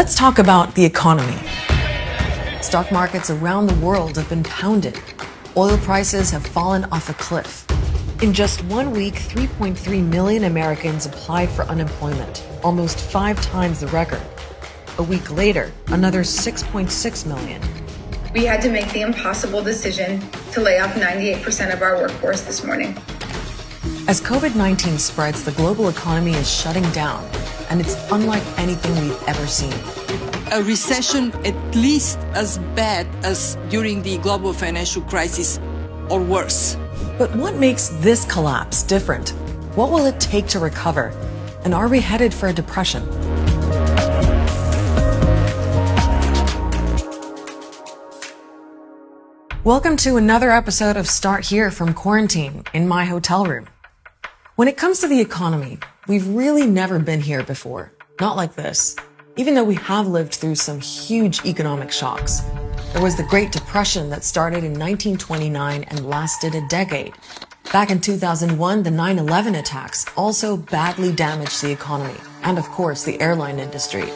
Let's talk about the economy. Stock markets around the world have been pounded. Oil prices have fallen off a cliff. In just 1 week, 3.3 million Americans applied for unemployment, almost 5 times the record. A week later, another 6.6 million. We had to make the impossible decision to lay off 98% of our workforce this morning. As COVID-19 spreads, the global economy is shutting down, and it's unlike anything we've ever seen. A recession at least as bad as during the global financial crisis or worse. But what makes this collapse different? What will it take to recover? And are we headed for a depression? Welcome to another episode of Start Here from Quarantine in my hotel room. When it comes to the economy, we've really never been here before. Not like this. Even though we have lived through some huge economic shocks. There was the Great Depression that started in 1929 and lasted a decade. Back in 2001, the 9/11 attacks also badly damaged the economy and, of course, the airline industry.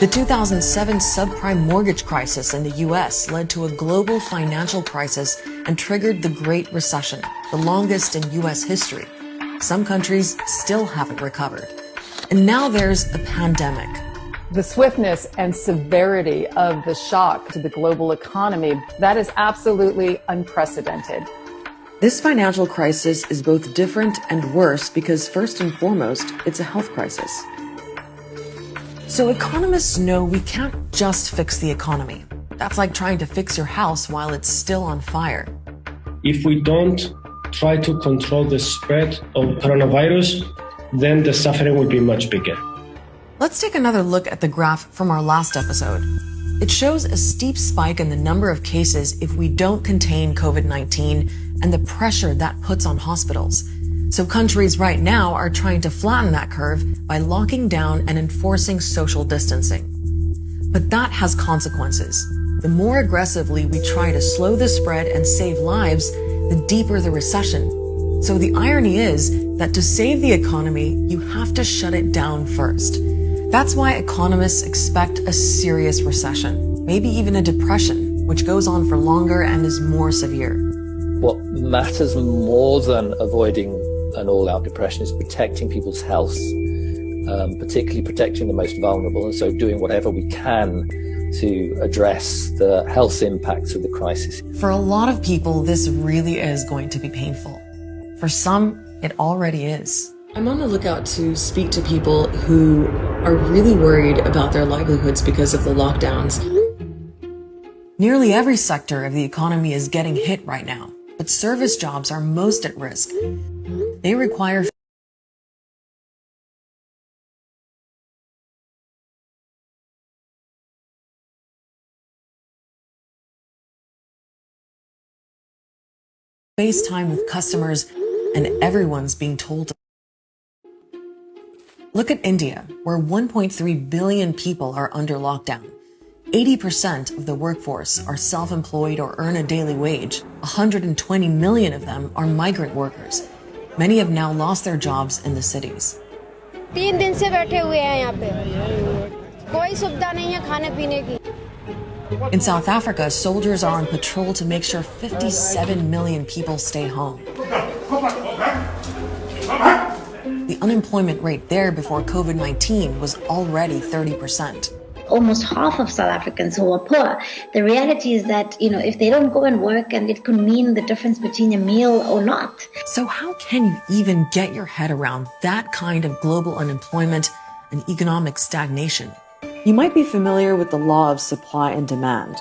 The 2007 subprime mortgage crisis in the US led to a global financial crisis and triggered the Great Recession, the longest in US history. Some countries still haven't recovered. And now there's a pandemic. The swiftness and severity of the shock to the global economy, that is absolutely unprecedented. This financial crisis is both different and worse because, first and foremost, it's a health crisis. So economists know we can't just fix the economy. That's like trying to fix your house while it's still on fire. If we don't try to control the spread of coronavirus, then the suffering will be much bigger. Let's take another look at the graph from our last episode. It shows a steep spike in the number of cases if we don't contain COVID-19 and the pressure that puts on hospitals. So countries right now are trying to flatten that curve by locking down and enforcing social distancing. But that has consequences. The more aggressively we try to slow the spread and save lives, the deeper the recession. So the irony is that to save the economy, you have to shut it down first. That's why economists expect a serious recession, maybe even a depression, which goes on for longer and is more severe. What matters more than avoiding an all-out depression is protecting people's health, particularly protecting the most vulnerable, and so doing whatever we can to address the health impacts of the crisis. For a lot of people, this really is going to be painful. For some, it already is. I'm on the lookout to speak to people who are really worried about their livelihoods because of the lockdowns. Nearly every sector of the economy is getting hit right now, but service jobs are most at risk. They require face time with customers, and everyone's being told to. Look at India, where 1.3 billion people are under lockdown. 80% of the workforce are self-employed or earn a daily wage. 120 million of them are migrant workers. Many have now lost their jobs in the cities. 3 दिन से बैठे हुए हैं यहाँ पे कोई सुविधा नहीं है खाने पीने की. In South Africa, soldiers are on patrol to make sure 57 million people stay home. The unemployment rate there before COVID-19 was already 30%. Almost half of South Africans who are poor. The reality is that, if they don't go and work, and it could mean the difference between a meal or not. So how can you even get your head around that kind of global unemployment and economic stagnation? You might be familiar with the law of supply and demand.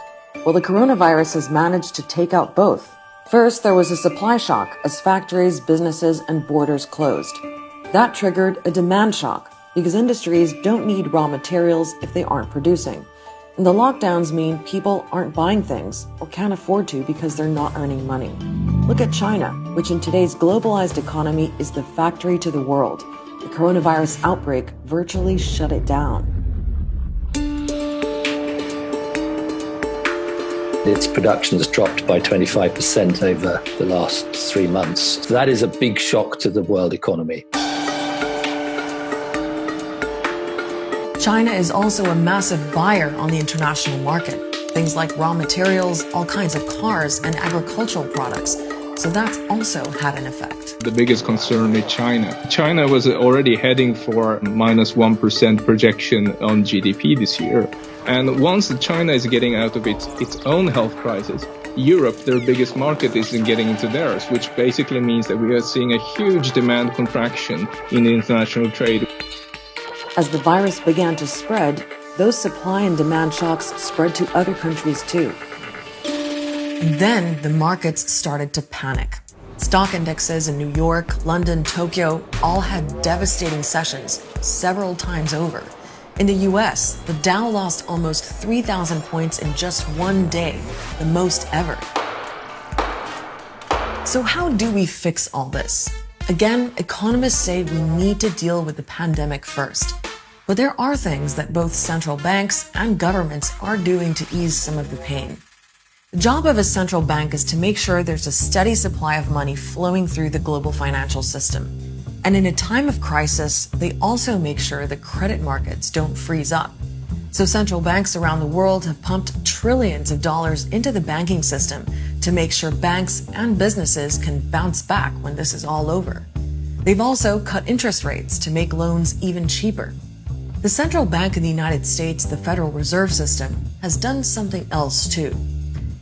Well, the coronavirus has managed to take out both. First, there was a supply shock as factories, businesses, and borders closed. That triggered a demand shock because industries don't need raw materials if they aren't producing. And the lockdowns mean people aren't buying things or can't afford to because they're not earning money. Look at China, which in today's globalized economy is the factory to the world. The coronavirus outbreak virtually shut it down. Its production has dropped by 25% over the last 3 months. That is a big shock to the world economy. China is also a massive buyer on the international market. Things like raw materials, all kinds of cars, and agricultural products. So that's also had an effect. The biggest concern is China. China was already heading for minus 1% projection on GDP this year. And once China is getting out of its own health crisis, Europe, their biggest market, isn't getting into theirs, which basically means that we are seeing a huge demand contraction in the international trade. As the virus began to spread, those supply and demand shocks spread to other countries too. And then the markets started to panic. Stock indexes in New York, London, Tokyo all had devastating sessions several times over. In the US, the Dow lost almost 3,000 points in just one day, the most ever. So how do we fix all this? Again, economists say we need to deal with the pandemic first. But there are things that both central banks and governments are doing to ease some of the pain. The job of a central bank is to make sure there's a steady supply of money flowing through the global financial system. And in a time of crisis, they also make sure the credit markets don't freeze up. So central banks around the world have pumped trillions of dollars into the banking system to make sure banks and businesses can bounce back when this is all over. They've also cut interest rates to make loans even cheaper. The central bank in the United States, the Federal Reserve System, has done something else too.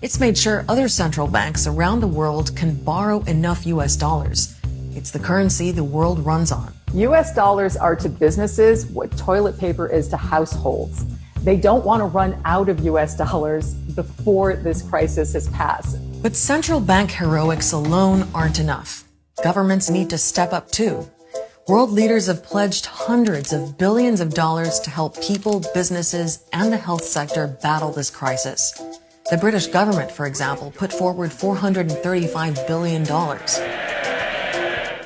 It's made sure other central banks around the world can borrow enough US dollars. It's the currency the world runs on. US dollars are to businesses what toilet paper is to households. They don't want to run out of US dollars before this crisis has passed. But central bank heroics alone aren't enough. Governments need to step up too. World leaders have pledged hundreds of billions of dollars to help people, businesses, and the health sector battle this crisis. The British government, for example, put forward $435 billion.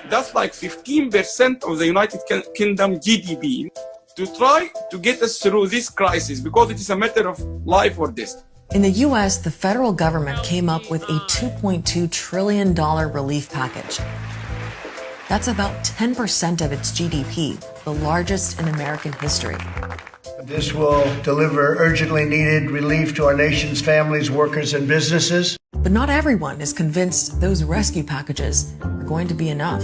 That's like 15% of the United Kingdom GDP to try to get us through this crisis because it is a matter of life or death. In the U.S., the federal government came up with a $2.2 trillion relief package. That's about 10% of its GDP, the largest in American history. This will deliver urgently needed relief to our nation's families, workers, and businesses. But not everyone is convinced those rescue packages are going to be enough.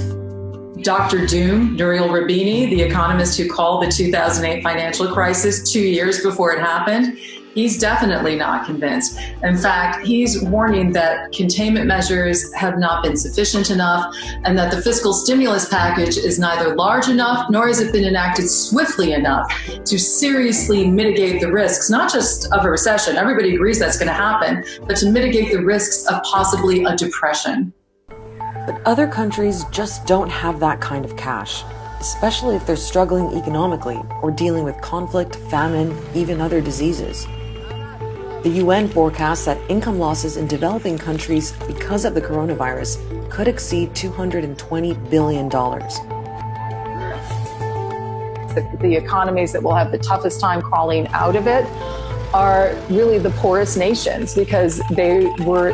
Dr. Doom, Nouriel Roubini, the economist who called the 2008 financial crisis 2 years before it happened, he's definitely not convinced. In fact, he's warning that containment measures have not been sufficient enough and that the fiscal stimulus package is neither large enough nor has it been enacted swiftly enough to seriously mitigate the risks, not just of a recession, everybody agrees that's going to happen, but to mitigate the risks of possibly a depression. But other countries just don't have that kind of cash, especially if they're struggling economically or dealing with conflict, famine, even other diseases. The UN forecasts that income losses in developing countries because of the coronavirus could exceed $220 billion. The economies that will have the toughest time crawling out of it are really the poorest nations because they were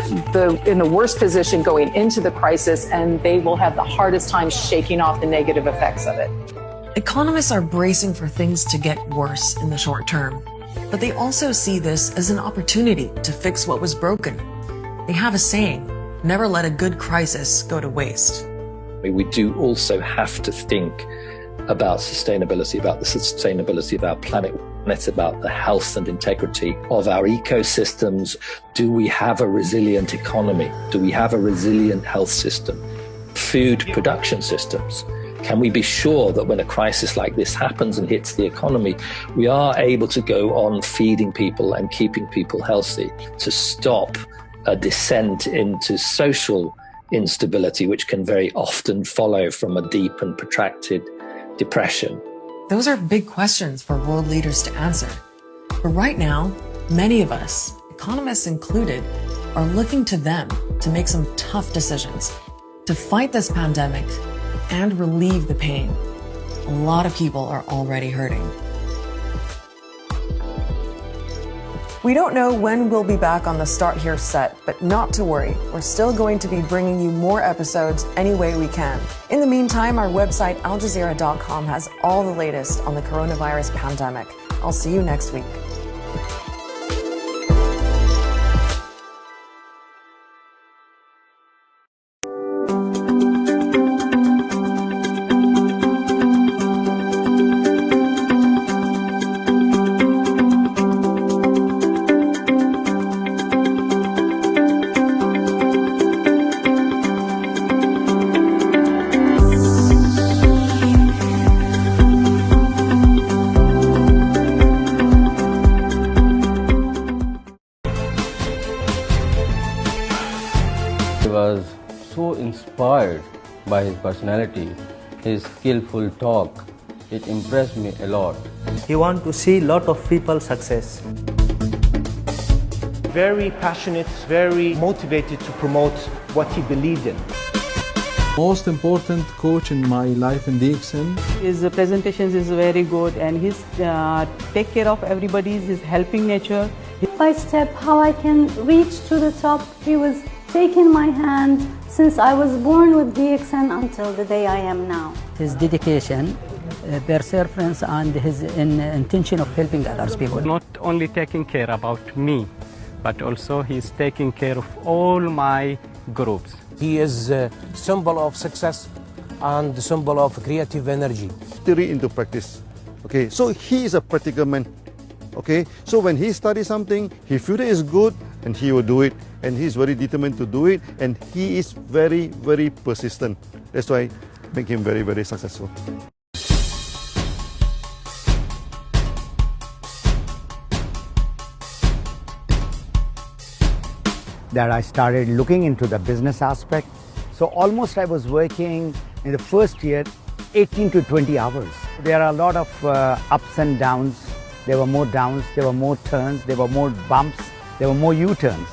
in the worst position going into the crisis, and they will have the hardest time shaking off the negative effects of it. Economists are bracing for things to get worse in the short term, but they also see this as an opportunity to fix what was broken. They have a saying, never let a good crisis go to waste. We do also have to think about sustainability, about the sustainability of our planet. And it's about the health and integrity of our ecosystems. Do we have a resilient economy? Do we have a resilient health system? Food production systems? Can we be sure that when a crisis like this happens and hits the economy, we are able to go on feeding people and keeping people healthy to stop a descent into social instability, which can very often follow from a deep and protracted depression? Those are big questions for world leaders to answer. But right now, many of us, economists included, are looking to them to make some tough decisions to fight this pandemic and relieve the pain. A lot of people are already hurting. We don't know when we'll be back on the Start Here set, but not to worry. We're still going to be bringing you more episodes any way we can. In the meantime, our website, aljazeera.com, has all the latest on the coronavirus pandemic. I'll see you next week. Was so inspired by his personality, his skillful talk. It impressed me a lot. He wants to see a lot of people success. Very passionate, very motivated to promote what he believed in. Most important coach in my life in DXN. His presentations is very good and his take care of everybody, his helping nature. Step by step how I can reach to the top. He was taking my hand since I was born with DXN until the day I am now. His dedication, perseverance and his intention of helping others people. Not only taking care about me, but also he's taking care of all my groups. He is a symbol of success and the symbol of creative energy. Theory into practice. Okay, so he is a practical man. Okay, so when he studies something, he feels it is good and he will do it, and he is very determined to do it, and he is very, very persistent. That's why make him very, very successful. That I started looking into the business aspect. So almost I was working in the first year 18 to 20 hours. There are a lot of ups and downs. There were more downs, there were more turns, there were more bumps, there were more U-turns.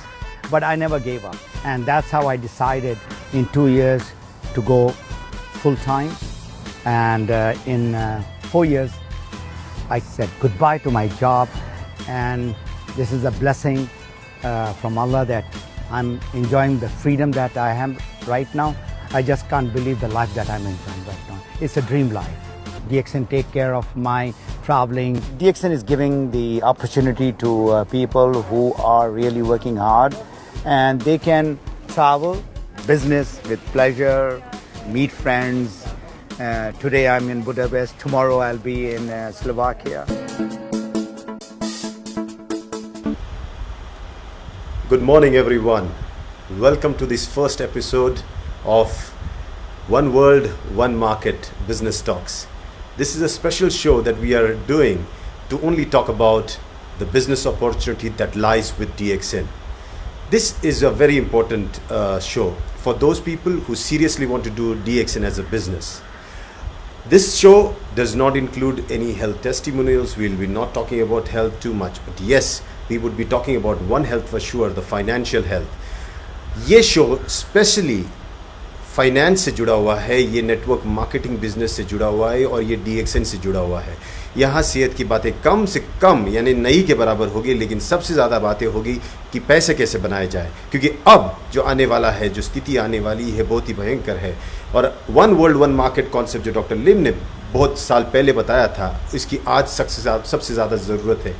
But I never gave up. And that's how I decided in 2 years to go full-time. And in 4 years, I said goodbye to my job. And this is a blessing from Allah that I'm enjoying the freedom that I have right now. I just can't believe the life that I'm enjoying right now. It's a dream life. DXN take care of my traveling. DXN is giving the opportunity to people who are really working hard, and they can travel, business with pleasure, meet friends. Today I'm in Budapest, tomorrow I'll be in Slovakia. Good morning everyone. Welcome to this first episode of One World, One Market Business Talks. This is a special show that we are doing to only talk about the business opportunity that lies with DXN. This is a very important show for those people who seriously want to do DXN as a business. This show does not include any health testimonials. We'll be not talking about health too much, but yes, we would be talking about one health for sure, the financial health. ये show specially finance से जुड़ा हुआ है, ये network marketing business से जुड़ा हुआ है और ये DXN से जुड़ा हुआ है। यहाँ सेहत की बातें कम से कम यानी नहीं के बराबर होगी, लेकिन सबसे ज़्यादा बातें होगी कि पैसे कैसे बनाए जाए, क्योंकि अब जो आने वाला है, जो स्थिति आने वाली है, बहुत ही भयंकर है। और one world one market concept जो डॉक्टर लिम ने बहुत साल पहले बताया था, इसकी आज सबसे ज़्यादा ज़रूरत है।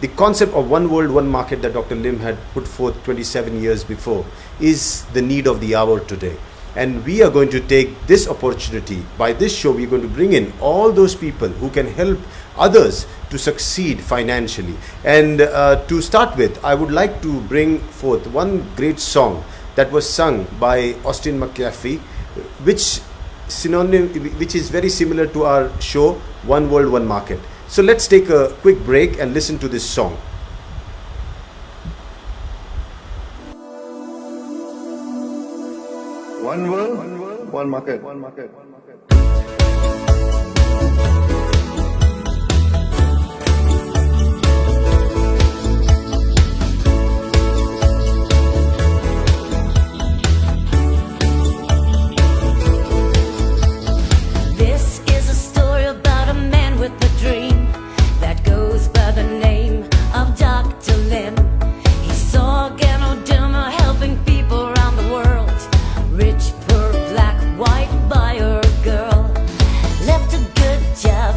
The concept of one world, one market that Dr. Lim had put forth 27 years before is the need of the hour today. And we are going to take this opportunity. By this show, we're going to bring in all those people who can help others to succeed financially. And to start with, I would like to bring forth one great song that was sung by Austin McAfee, which is very similar to our show, One World, One Market. So let's take a quick break and listen to this song. One world, one market, one market, one market. This is a story about a man with a dream that goes by the name of Dr. Lim. He saw Ganoderma helping people around the world. Rich, poor, black, white, boy or girl. Left a good job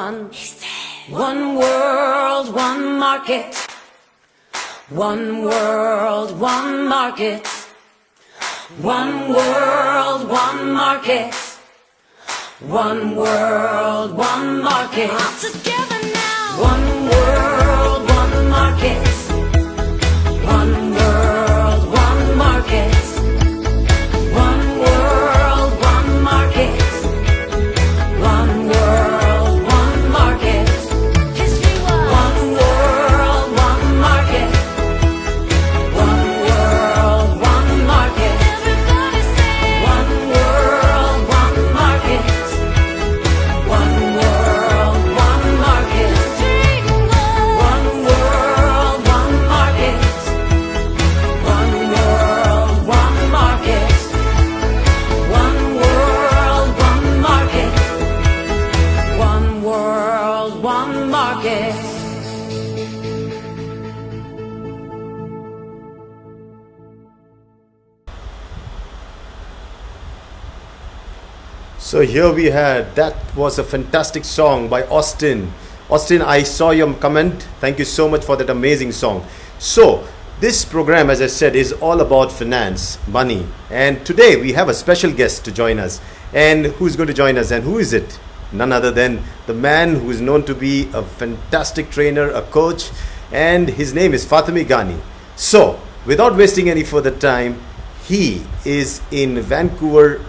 one. One world, one market. One world, one market. One world, one market. One world, one market. All together now. One world, one market. One world, one market. One world, one market. One world, one market. History was. One world, one market. One world, one market. Everybody say. One world, one market. One world, one market. One world, one market. One world, one market. One world, one market. One world, one market. So here we had, that was a fantastic song by Austin. Austin, I saw your comment. Thank you so much for that amazing song. So this program, as I said, is all about finance, money. And today we have a special guest to join us. And who's going to join us? And who is it? None other than the man who is known to be a fantastic trainer, a coach. And his name is Fatemi Ghani. So without wasting any further time, he is in Vancouver,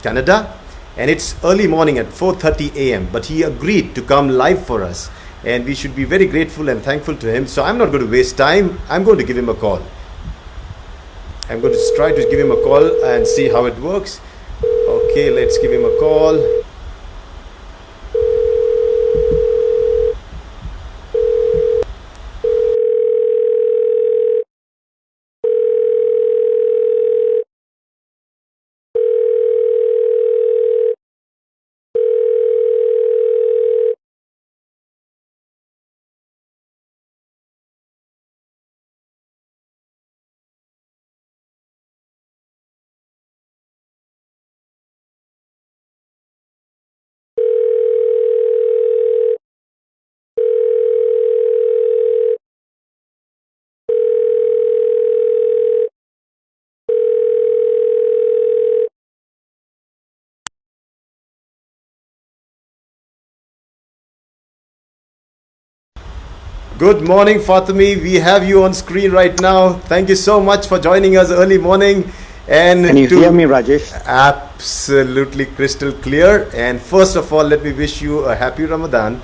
Canada. And it's early morning at 4:30 a.m. But he agreed to come live for us. And we should be very grateful and thankful to him. So I'm not going to waste time. I'm going to give him a call. I'm going to try to give him a call and see how it works. Okay, let's give him a call. Good morning, Fatemi. We have you on screen right now. Thank you so much for joining us early morning. And can you hear me, Rajesh? Absolutely crystal clear. And first of all, let me wish you a happy Ramadan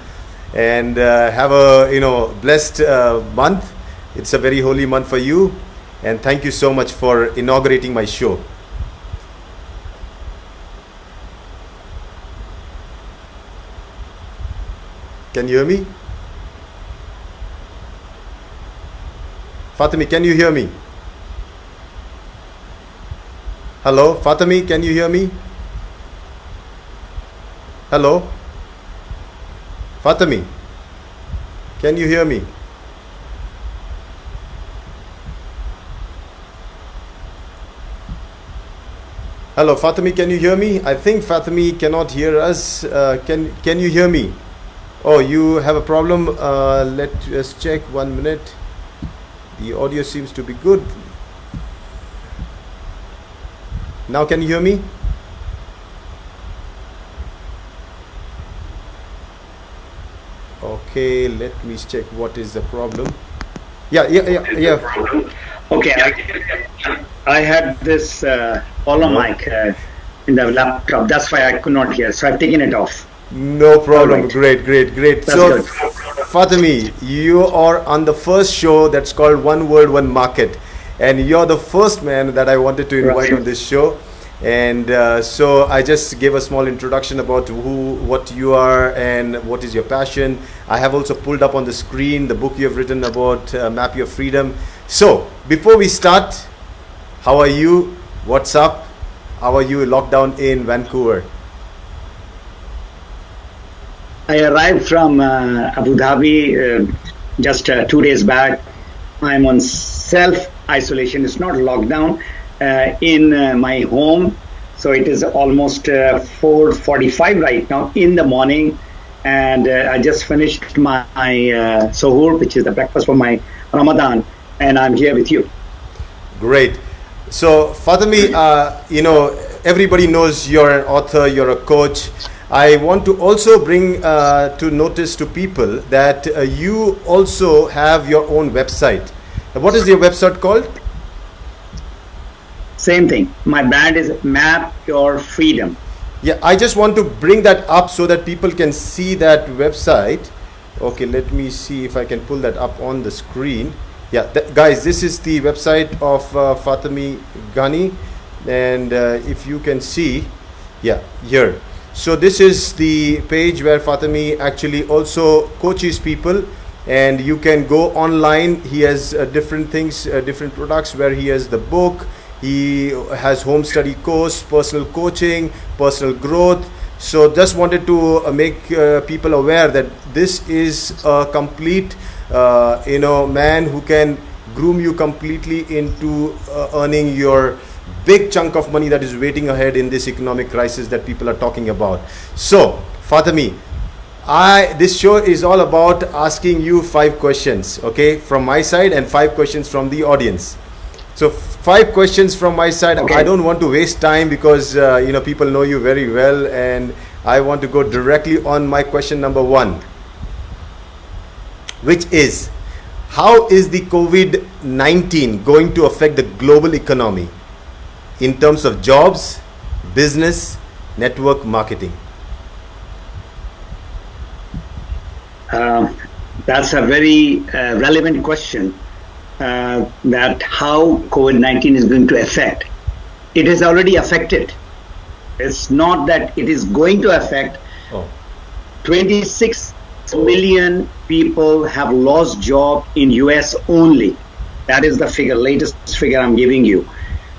and have a blessed month. It's a very holy month for you. And thank you so much for inaugurating my show. Can you hear me? Fatemi, can you hear me? Hello, Fatemi, can you hear me? Hello? Fatemi, can you hear me? Hello, Fatemi, can you hear me? I think Fatemi cannot hear us. Can you hear me? Oh, you have a problem? Let us check 1 minute. The audio seems to be good. Now can you hear me? Okay, let me check what is the problem. Yeah. Okay, I had this Ola mic in the laptop. That's why I could not hear. So I've taken it off. No problem. Right. Great. That's So, good. Fatemi, you are on the first show that's called One World, One Market. And you're the first man that I wanted to invite on this show. And so I just gave a small introduction about what you are and what is your passion. I have also pulled up on the screen the book you have written about Map Your Freedom. So before we start, how are you? What's up? How are you locked down in Vancouver? I arrived from Abu Dhabi just 2 days back. I'm on self-isolation. It's not lockdown. In my home. So it is almost 4:45 right now in the morning. and I just finished my suhoor, which is the breakfast for my Ramadan, and I'm here with you. Great. So Fatemi, everybody knows you're an author, you're a coach. I want to also bring to notice to people that you also have your own website. What is your website called? Same thing. My brand is Map Your Freedom. Yeah, I just want to bring that up so that people can see that website. Okay, let me see if I can pull that up on the screen. Yeah, guys, this is the website of Fatemi Ghani, and if you can see, yeah, here. So this is the page where Fatemi actually also coaches people, and you can go online. He has different things, different products, where he has the book, he has home study course, personal coaching, personal growth. So just wanted to make people aware that this is a complete man who can groom you completely into earning your big chunk of money that is waiting ahead in this economic crisis that people are talking about. So Fatemi, this show is all about asking you 5 questions, okay, from my side, and 5 questions from the audience. So 5 questions from my side. Okay. I don't want to waste time because people know you very well, and I want to go directly on my question number 1, which is, how is the COVID-19 going to affect the global economy in terms of jobs, business, network marketing? That's a very relevant question, that how COVID-19 is going to affect. It has already affected. It's not that it is going to affect. 26 million people have lost job in US only. That is the figure, latest figure I'm giving you.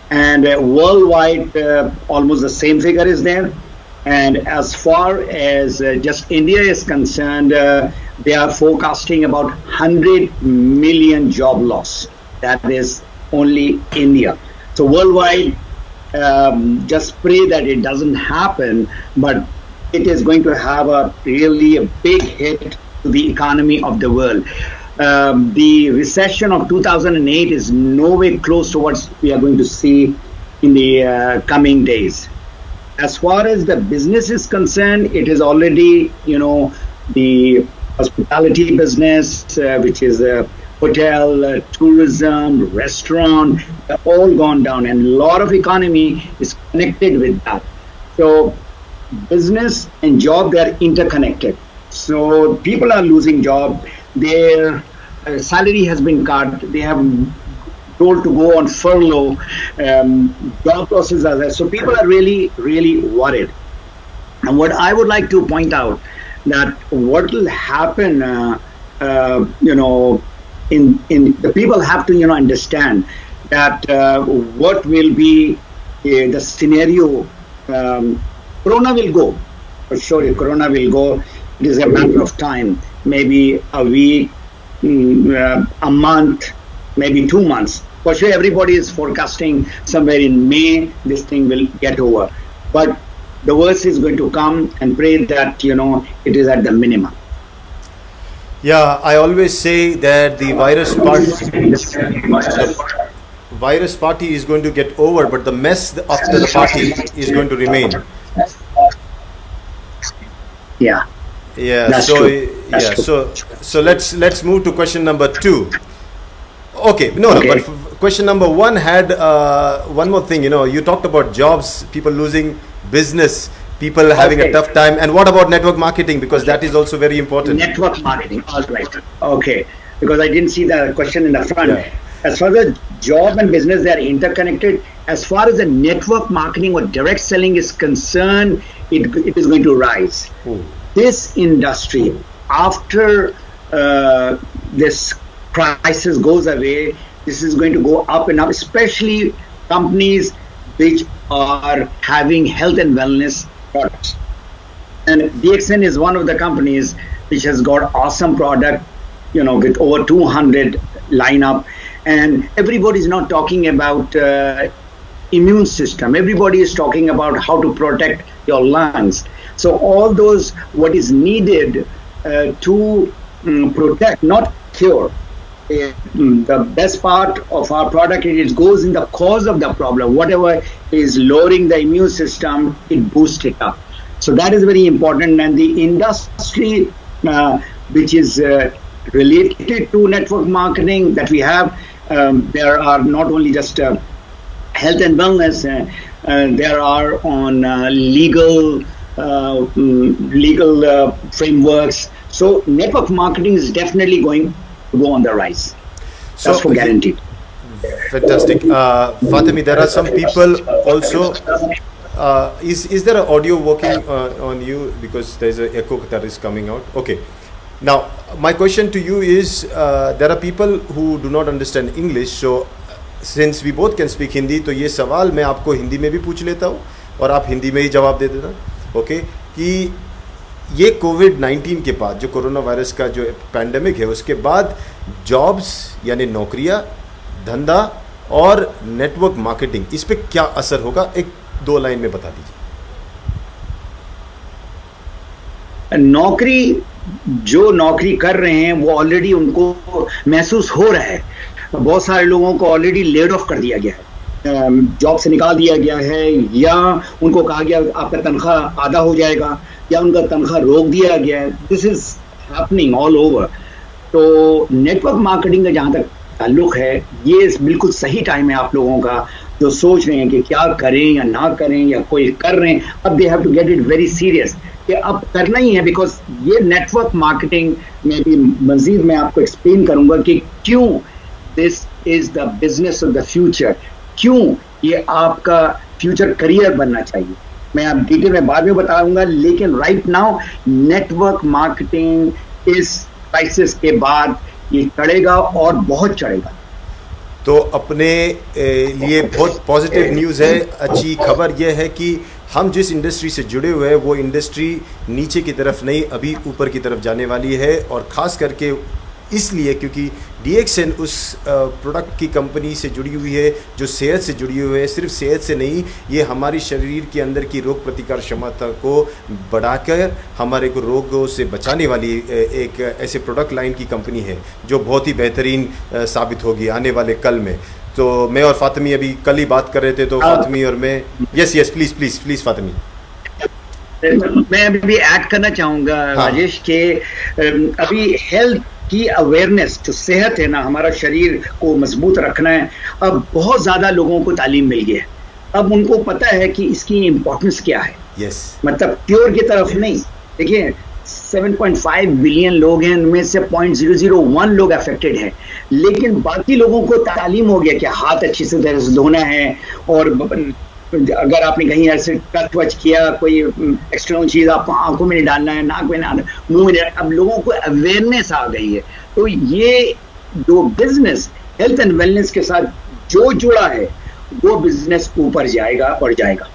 And worldwide, almost the same figure is there. And as far as just India is concerned, they are forecasting about 100 million job loss. That is only India. So worldwide, just pray that it doesn't happen, but it is going to have a big hit to the economy of the world. The recession of 2008 is no way close to what we are going to see in the coming days. As far as the business is concerned, it is already, the hospitality business, which is hotel, tourism, restaurant, all gone down, and a lot of economy is connected with that. So business and job, they are interconnected. So people are losing job, their salary has been cut, they have told to go on furlough, job losses are there. So people are really, really worried. And what I would like to point out, that what will happen, in the people have to, understand that what will be the scenario. Corona will go, for sure. Corona will go. It is a matter of time, maybe a week, a month, maybe 2 months. For sure, everybody is forecasting somewhere in May, this thing will get over. But the worst is going to come, and pray that, it is at the minimum. Yeah, I always say that the virus party is going to get over, but the mess after the party is going to remain. Yeah. Yeah. That's so true. That's yeah. true. So let's move to question number 2. Okay. No. But question number 1 had one more thing. You talked about jobs, people losing business, people having a tough time, and what about network marketing? Because that is also very important. Network marketing. All right. Okay. Because I didn't see the question in the front. Yeah. As far as job and business, they are interconnected. As far as the network marketing or direct selling is concerned, it is going to rise. This industry, after this crisis goes away, this is going to go up and up, especially companies which are having health and wellness products. And DXN is one of the companies which has got awesome product, with over 200 lineup. And everybody is not talking about immune system. Everybody is talking about how to protect your lungs. So all those what is needed to protect, not cure. The best part of our product is it goes in the cause of the problem. Whatever is lowering the immune system, it boosts it up. So that is very important. And the industry which is related to network marketing that we have, there are not only just health and wellness, there are on legal frameworks. So network marketing is definitely going to go on the rise. That's for guaranteed. Fantastic. Fatemi, there are some people also. Is there an audio working on you? Because there's an echo that is coming out. Okay. Now, my question to you is, there are people who do not understand English. So, since we both can speak Hindi, तो ये सवाल मैं आपको हिंदी में भी पूछ लेता हूँ और आप हिंदी में ही जवाब दे देना. ओके, कि ये कोविड-19 के बाद जो कोरोना वायरस का जो पैंडेमिक है, उसके बाद जॉब्स यानी नौकरियां, धंधा और नेटवर्क मार्केटिंग, इस पे क्या असर होगा, एक 2 लाइन में बता दीजिए. जो नौकरी कर रहे हैं वो ऑलरेडी उनको महसूस हो रहा है. बहुत सारे लोगों को ऑलरेडी लेड ऑफ कर दिया गया है, जॉब से निकाल दिया गया है, या उनको कहा गया आपका तनख्वाह आधा हो जाएगा, या उनका तनख्वाह रोक दिया गया है. This is happening all over. तो नेटवर्क मार्केटिंग का जहाँ तक ताल्लुक है, ये बिल्कुल सही टाइम है आप लोगों का जो सोच रहे हैं कि क्या करें या ना करें, या कोई कर रहे हैं. अब they have to get it very serious कि अब करना ही है, बिकॉज ये नेटवर्क मार्केटिंग में भी मजीद मैं आपको एक्सप्लेन करूंगा कि क्यों this is the business of the future, क्यों ये आपका फ्यूचर करियर बनना चाहिए. मैं आप डिटेल में बाद में बताऊंगा, लेकिन राइट नाउ नेटवर्क मार्केटिंग इस क्राइसिस के बाद ये चढ़ेगा और बहुत चढ़ेगा. तो अपने लिए बहुत पॉजिटिव न्यूज़ है. अच्छी खबर यह है कि हम जिस इंडस्ट्री से जुड़े हुए हैं वो इंडस्ट्री नीचे की तरफ नहीं, अभी ऊपर की तरफ जाने वाली है. और ख़ास करके इसलिए क्योंकि DXN उस प्रोडक्ट की कंपनी से जुड़ी हुई है जो सेहत से जुड़ी हुई है. सिर्फ सेहत से नहीं, ये हमारी शरीर के अंदर की रोग प्रतिकार क्षमता को बढ़ाकर हमारे को रोगों से बचाने वाली एक ऐसे प्रोडक्ट लाइन की कंपनी है जो बहुत ही बेहतरीन साबित होगी आने वाले कल में. तो मैं और फातिमी अभी कल ही बात कर रहे थे, तो फातिमी और मैं, यस प्लीज फातिमी. मैं अभी ऐड करना चाहूँगा राजेश के अभी हेल्थ की अवेयरनेस, जो सेहत है ना, हमारा शरीर को मजबूत रखना है, अब बहुत ज़्यादा लोगों को तालीम मिल गई है. अब उनको पता है कि इसकी इम्पोर्टेंस क्या है. मतलब क्योर की तरफ नहीं. देखिए 7.5 बिलियन लोग हैं, उनमें से 0.001 लोग अफेक्टेड हैं, लेकिन बाकी लोगों को तालीम हो गया कि हाथ अच्छी से धोना है, और अगर आपने कहीं ऐसे टच वच किया, कोई एक्सटर्नल चीज़ आप आंखों में नहीं डालना है, नाक में नहीं, मुंह में नहीं. अब लोगों को अवेयरनेस आ गई है. तो ये जो बिजनेस हेल्थ एंड वेलनेस के साथ जो जुड़ा है वो बिजनेस ऊपर जाएगा और जाएगा.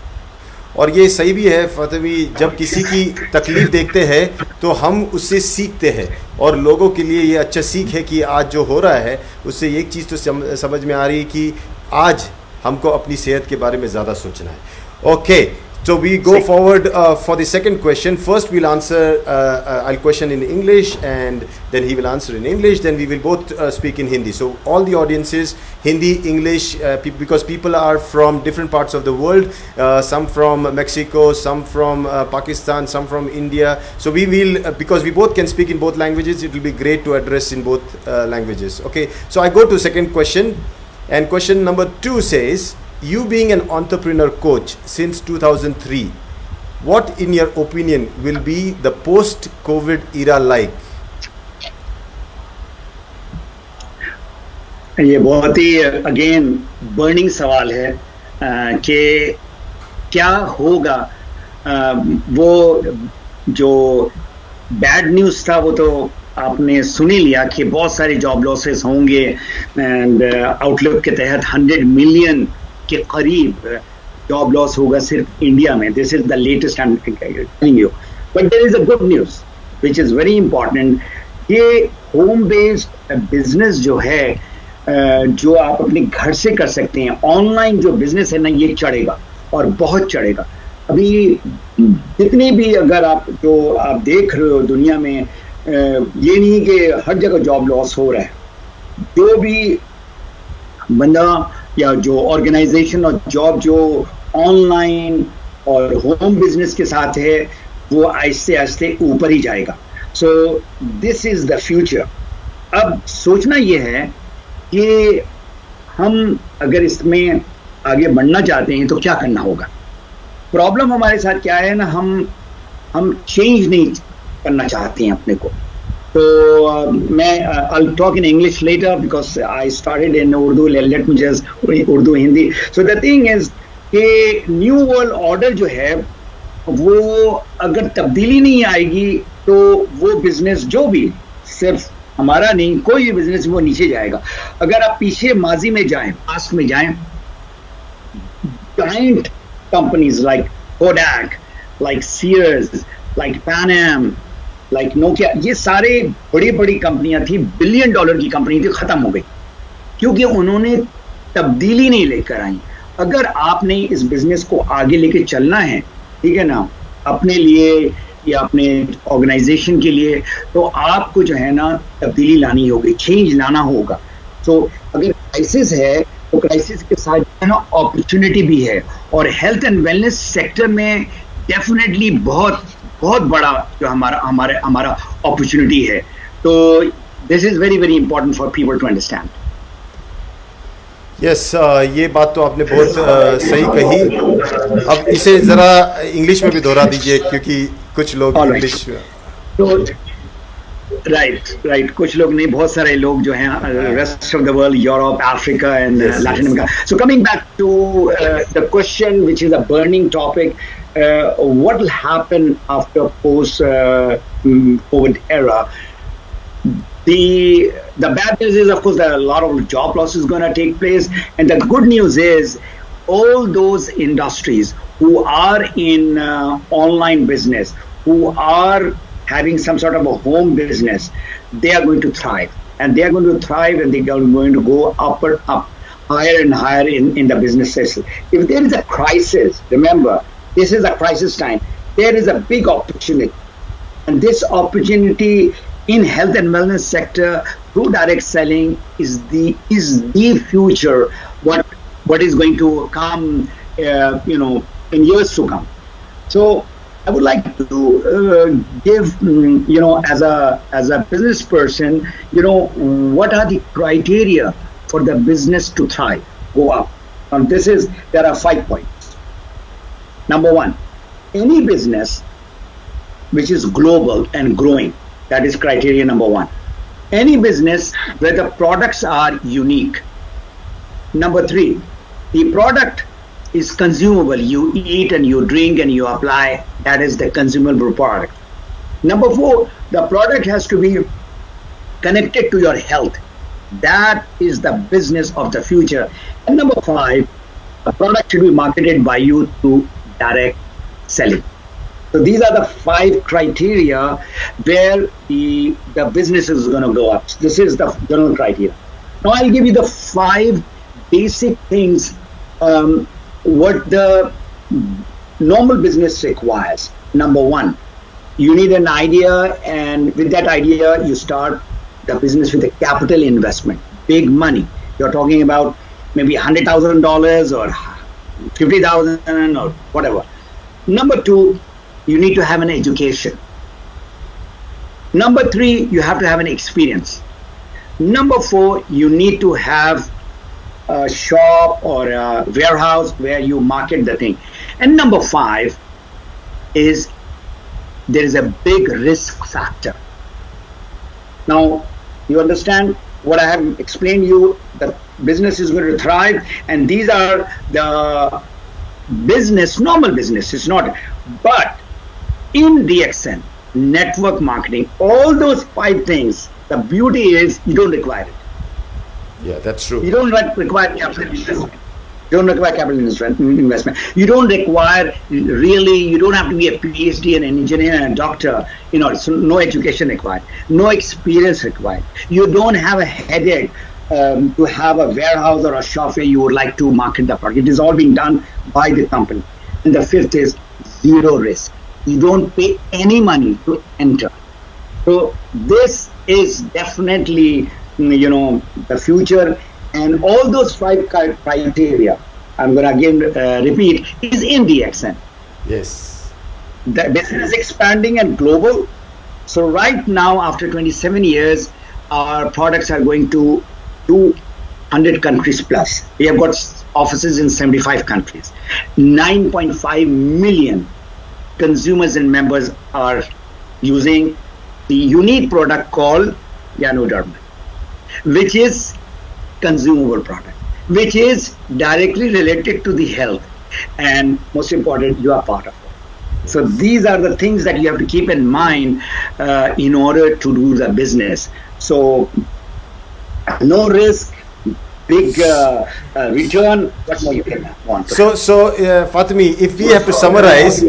और ये सही भी है फातिमी, जब किसी की तकलीफ देखते हैं तो हम उससे सीखते हैं, और लोगों के लिए ये अच्छा सीख है कि आज जो हो रहा है उससे एक चीज़ तो समझ में आ रही है कि आज हमको अपनी सेहत के बारे में ज़्यादा सोचना है. Okay, so we go forward for the second question. First we'll answer, I'll question in English and then he will answer in English, then we will both speak in Hindi. So all the audiences, Hindi, English, because people are from different parts of the world, some from Mexico, some from Pakistan, some from India. So we will, because we both can speak in both languages, it will be great to address in both languages. Okay, so I go to second question. And question number 2 says, you being an entrepreneur coach since 2003, what in your opinion will be the post-COVID era like? ये बहुत ही again burning सवाल है कि क्या होगा. वो जो bad news था वो तो आपने सुन ही लिया कि बहुत सारे जॉब लॉसेस होंगे, एंड आउटलुक के तहत 100 मिलियन के करीब जॉब लॉस होगा सिर्फ इंडिया में. This is the latest I am telling you. But there is a good news which is very important. ये होम बेस्ड बिजनेस जो है, जो आप अपने घर से कर सकते हैं, ऑनलाइन जो बिजनेस है ना, ये चढ़ेगा और बहुत चढ़ेगा. अभी जितनी भी अगर आप देख रहे हो दुनिया में, ये नहीं कि हर जगह जॉब लॉस हो रहा है. जो भी बंदा या जो ऑर्गेनाइजेशन और जॉब जो ऑनलाइन और होम बिजनेस के साथ है, वो आहिस्ते आहिस्ते ऊपर ही जाएगा. So this is the future. अब सोचना ये है कि हम अगर इसमें आगे बढ़ना चाहते हैं तो क्या करना होगा. प्रॉब्लम हमारे साथ क्या है ना, हम चेंज नहीं करना चाहते हैं अपने को. तो मैं I'll talk in English later because I started in Urdu. Let me just Urdu Hindi. So the thing is कि न्यू वर्ल्ड ऑर्डर जो है वो अगर तब्दीली नहीं आएगी तो वो बिजनेस जो भी, सिर्फ हमारा नहीं, कोई भी बिजनेस वो नीचे जाएगा. अगर आप पीछे माजी में जाएं, पास्ट में जाएं, giant companies like Kodak, like Sears, like Pan Am, like Nokia, ये सारे बड़ी बड़ी कंपनियां थी, $billion की कंपनी थी, खत्म हो गई क्योंकि उन्होंने तब्दीली नहीं लेकर आई. अगर आपने इस बिजनेस को आगे लेके चलना है, ठीक है ना, अपने लिए या अपने ऑर्गेनाइजेशन के लिए, तो आपको जो है ना तब्दीली लानी होगी, चेंज लाना होगा. तो अगर क्राइसिस है तो क्राइसिस के साथ जो है ना अपॉर्चुनिटी भी है, और हेल्थ एंड वेलनेस सेक्टर में डेफिनेटली बहुत बहुत बड़ा जो हमारा अपॉर्चुनिटी है. तो this is very very important for people to understand. Yes, ये बात तो आपने बहुत सही कही. अब इसे जरा इंग्लिश में भी दोहरा दीजिए क्योंकि कुछ लोग इंग्लिश. राइट, कुछ लोग नहीं, बहुत सारे लोग जो हैं rest of the world, Europe, Africa and Latin America. So coming back to the question which is a burning topic, what will happen after post COVID era? The bad news is, of course, that a lot of job loss is going to take place, and the good news is all those industries who are in online business, who are having some sort of a home business, they are going to thrive, and they are going to thrive, and they are going to go up, higher and higher in the businesses. If there is a crisis, remember, this is a crisis time. There is a big opportunity, and this opportunity in health and wellness sector through direct selling is the future. What is going to come, in years to come. So I would like to give, as a business person, what are the criteria for the business to thrive, go up. And there are 5 points. Number 1, any business which is global and growing, that is criteria number 1. Any business where the products are unique. Number 3, the product is consumable. You eat and you drink and you apply. That is the consumable product. Number 4, the product has to be connected to your health. That is the business of the future. And number 5, the product should be marketed by you through direct selling. So these are the 5 criteria where the business is going to go up. This is the general criteria. Now I'll give you the 5 basic things what the normal business requires. Number 1, you need an idea, and with that idea you start the business with a capital investment, big money. You're talking about maybe $100,000 or $50,000 or whatever. Number 2, you need to have an education. Number 3, you have to have an experience. Number 4, you need to have a shop or a warehouse where you market the thing. And number 5 is there is a big risk factor. Now, you understand what I have explained you, the business is going to thrive, and these are the normal business, it's not, but in DXN, network marketing, all those 5 things, the beauty is you don't require it. Yeah, that's true. You don't require capital investment. You don't require capital investment. You don't require, really, you don't have to be a PhD, an engineer, and a doctor. So no education required, no experience required. You don't have a headache to have a warehouse or a shop where you would like to market the product. It is all being done by the company. And the 5th is zero risk. You don't pay any money to enter. So this is definitely, the future, and all those 5 criteria, I'm going to again repeat, is in DXN. Yes. The business is expanding and global. So right now, after 27 years, our products are going to 200 countries plus. We have got offices in 75 countries. 9.5 million consumers and members are using the unique product called Ganoderma, which is consumable product, which is directly related to the health, and most important, you are part of it. So these are the things that you have to keep in mind in order to do the business. So no risk, big return. What more you can want? So Fatemi, if we have to summarize,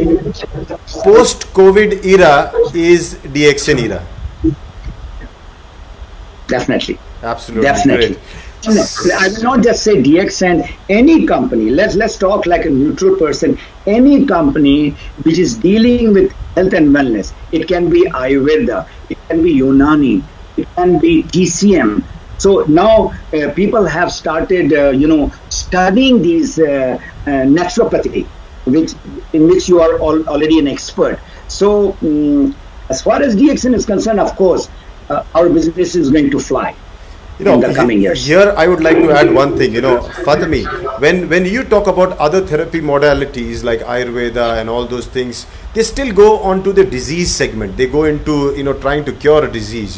post-COVID era is DXN era. Definitely. Absolutely. Definitely. Great. I will not just say DXN, any company, let's talk like a neutral person, any company which is dealing with health and wellness. It can be Ayurveda, it can be Unani, it can be TCM. So now people have started, studying these naturopathy, in which you are already an expert. So as far as DXN is concerned, of course, our business is going to fly. In the coming years. Here I would like to add one thing, Fatemi, when you talk about other therapy modalities like Ayurveda and all those things, they still go on to the disease segment. They go into, trying to cure a disease,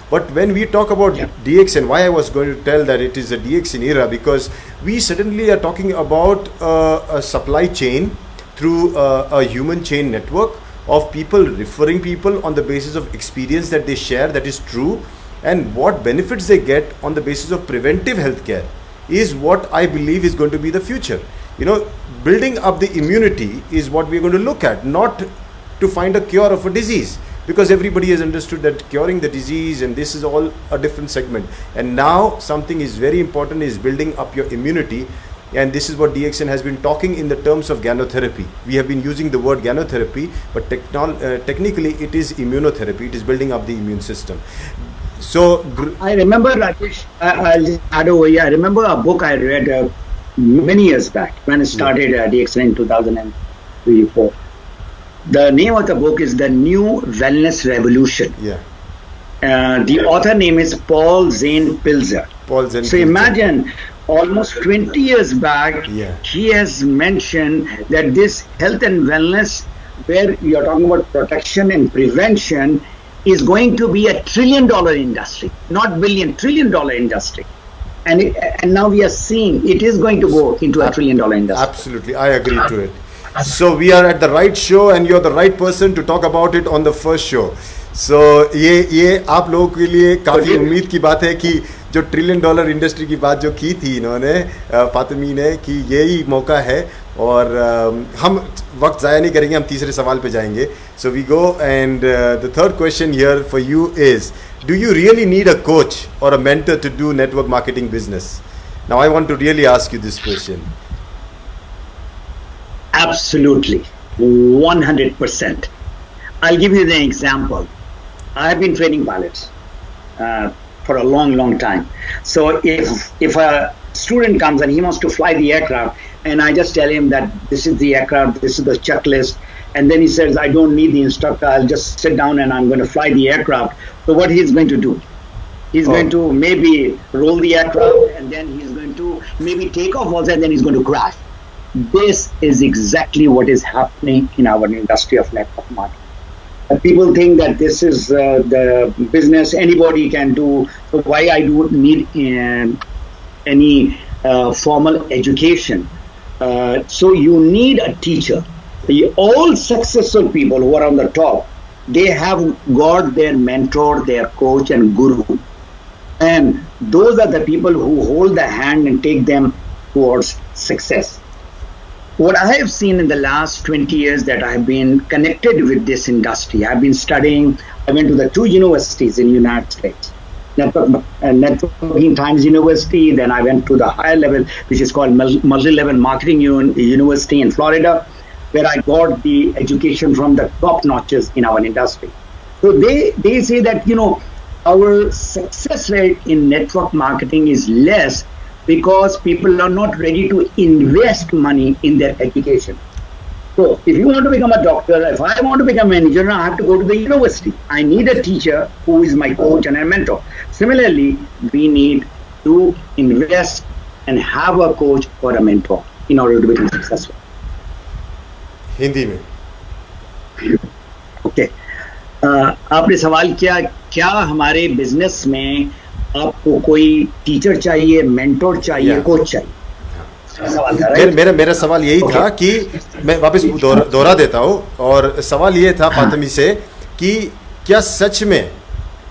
But when we talk about DXN, why I was going to tell that it is a DXN era, because we suddenly are talking about a supply chain through a human chain network of people referring people on the basis of experience that they share, that is true. And what benefits they get on the basis of preventive healthcare is what I believe is going to be the future. Building up the immunity is what we're going to look at, not to find a cure of a disease, because everybody has understood that curing the disease, and this is all a different segment. And now something is very important, is building up your immunity. And this is what DXN has been talking in the terms of gyanotherapy. We have been using the word gyanotherapy, but technically it is immunotherapy. It is building up the immune system. So I remember, Rajesh, I'll just add over here. I remember a book I read many years back when I started DXN in 2003-04. The name of the book is The New Wellness Revolution. Yeah. The author name is Paul Zane Pilzer. So imagine, almost 20 years back, he has mentioned that this health and wellness, where you're talking about protection and prevention, is going to be $1 trillion industry, not billion, $1 trillion industry. And now we are seeing it is going to go into $1 trillion industry. Absolutely, I agree to it. So we are at the right show, and you're the right person to talk about it on the first show. So ये आप लोगों के लिए काफ़ी उम्मीद की बात है कि जो $1 trillion इंडस्ट्री की बात जो की थी इन्होंने फातिमी ने, कि यही मौका है, और हम वक्त ज़ाया नहीं करेंगे, हम तीसरे सवाल पे जाएंगे. So we go, and the third question here for you is, do you really need a coach or a mentor to do network marketing business? Now I want to really ask you this question. Absolutely, 100%. I'll give you the example. I have been training pilots for a long time. So if a student comes and he wants to fly the aircraft, and I just tell him that this is the aircraft, this is the checklist, and then he says, I don't need the instructor, I'll just sit down and I'm going to fly the aircraft. So what he's going to do? He's going to maybe roll the aircraft, and then he's going to maybe take off also, and then he's going to crash. This is exactly what is happening in our industry of network marketing. People think that this is the business anybody can do, so why I don't need any formal education. So you need a teacher. All successful people who are on the top, they have got their mentor, their coach and guru. And those are the people who hold the hand and take them towards success. What I have seen in the last 20 years that I have been connected with this industry, I've been studying, I went to the 2 universities in the United States, Networking Times University, then I went to the higher level, which is called Multi-Level Marketing University in Florida. where I got the education from the top notches in our industry. So they say that, our success rate in network marketing is less because people are not ready to invest money in their education. So if you want to become a doctor, if I want to become a manager, I have to go to the university. I need a teacher who is my coach and a mentor. Similarly, we need to invest and have a coach or a mentor in order to become successful. Hindi में okay आपने सवाल किया क्या हमारे business में आपको कोई teacher चाहिए, मेंटोर चाहिए, कोच चाहिए? मेरा सवाल यही था कि मैं वापस दोहरा देता हूँ और सवाल ये था फातिमी से कि क्या सच में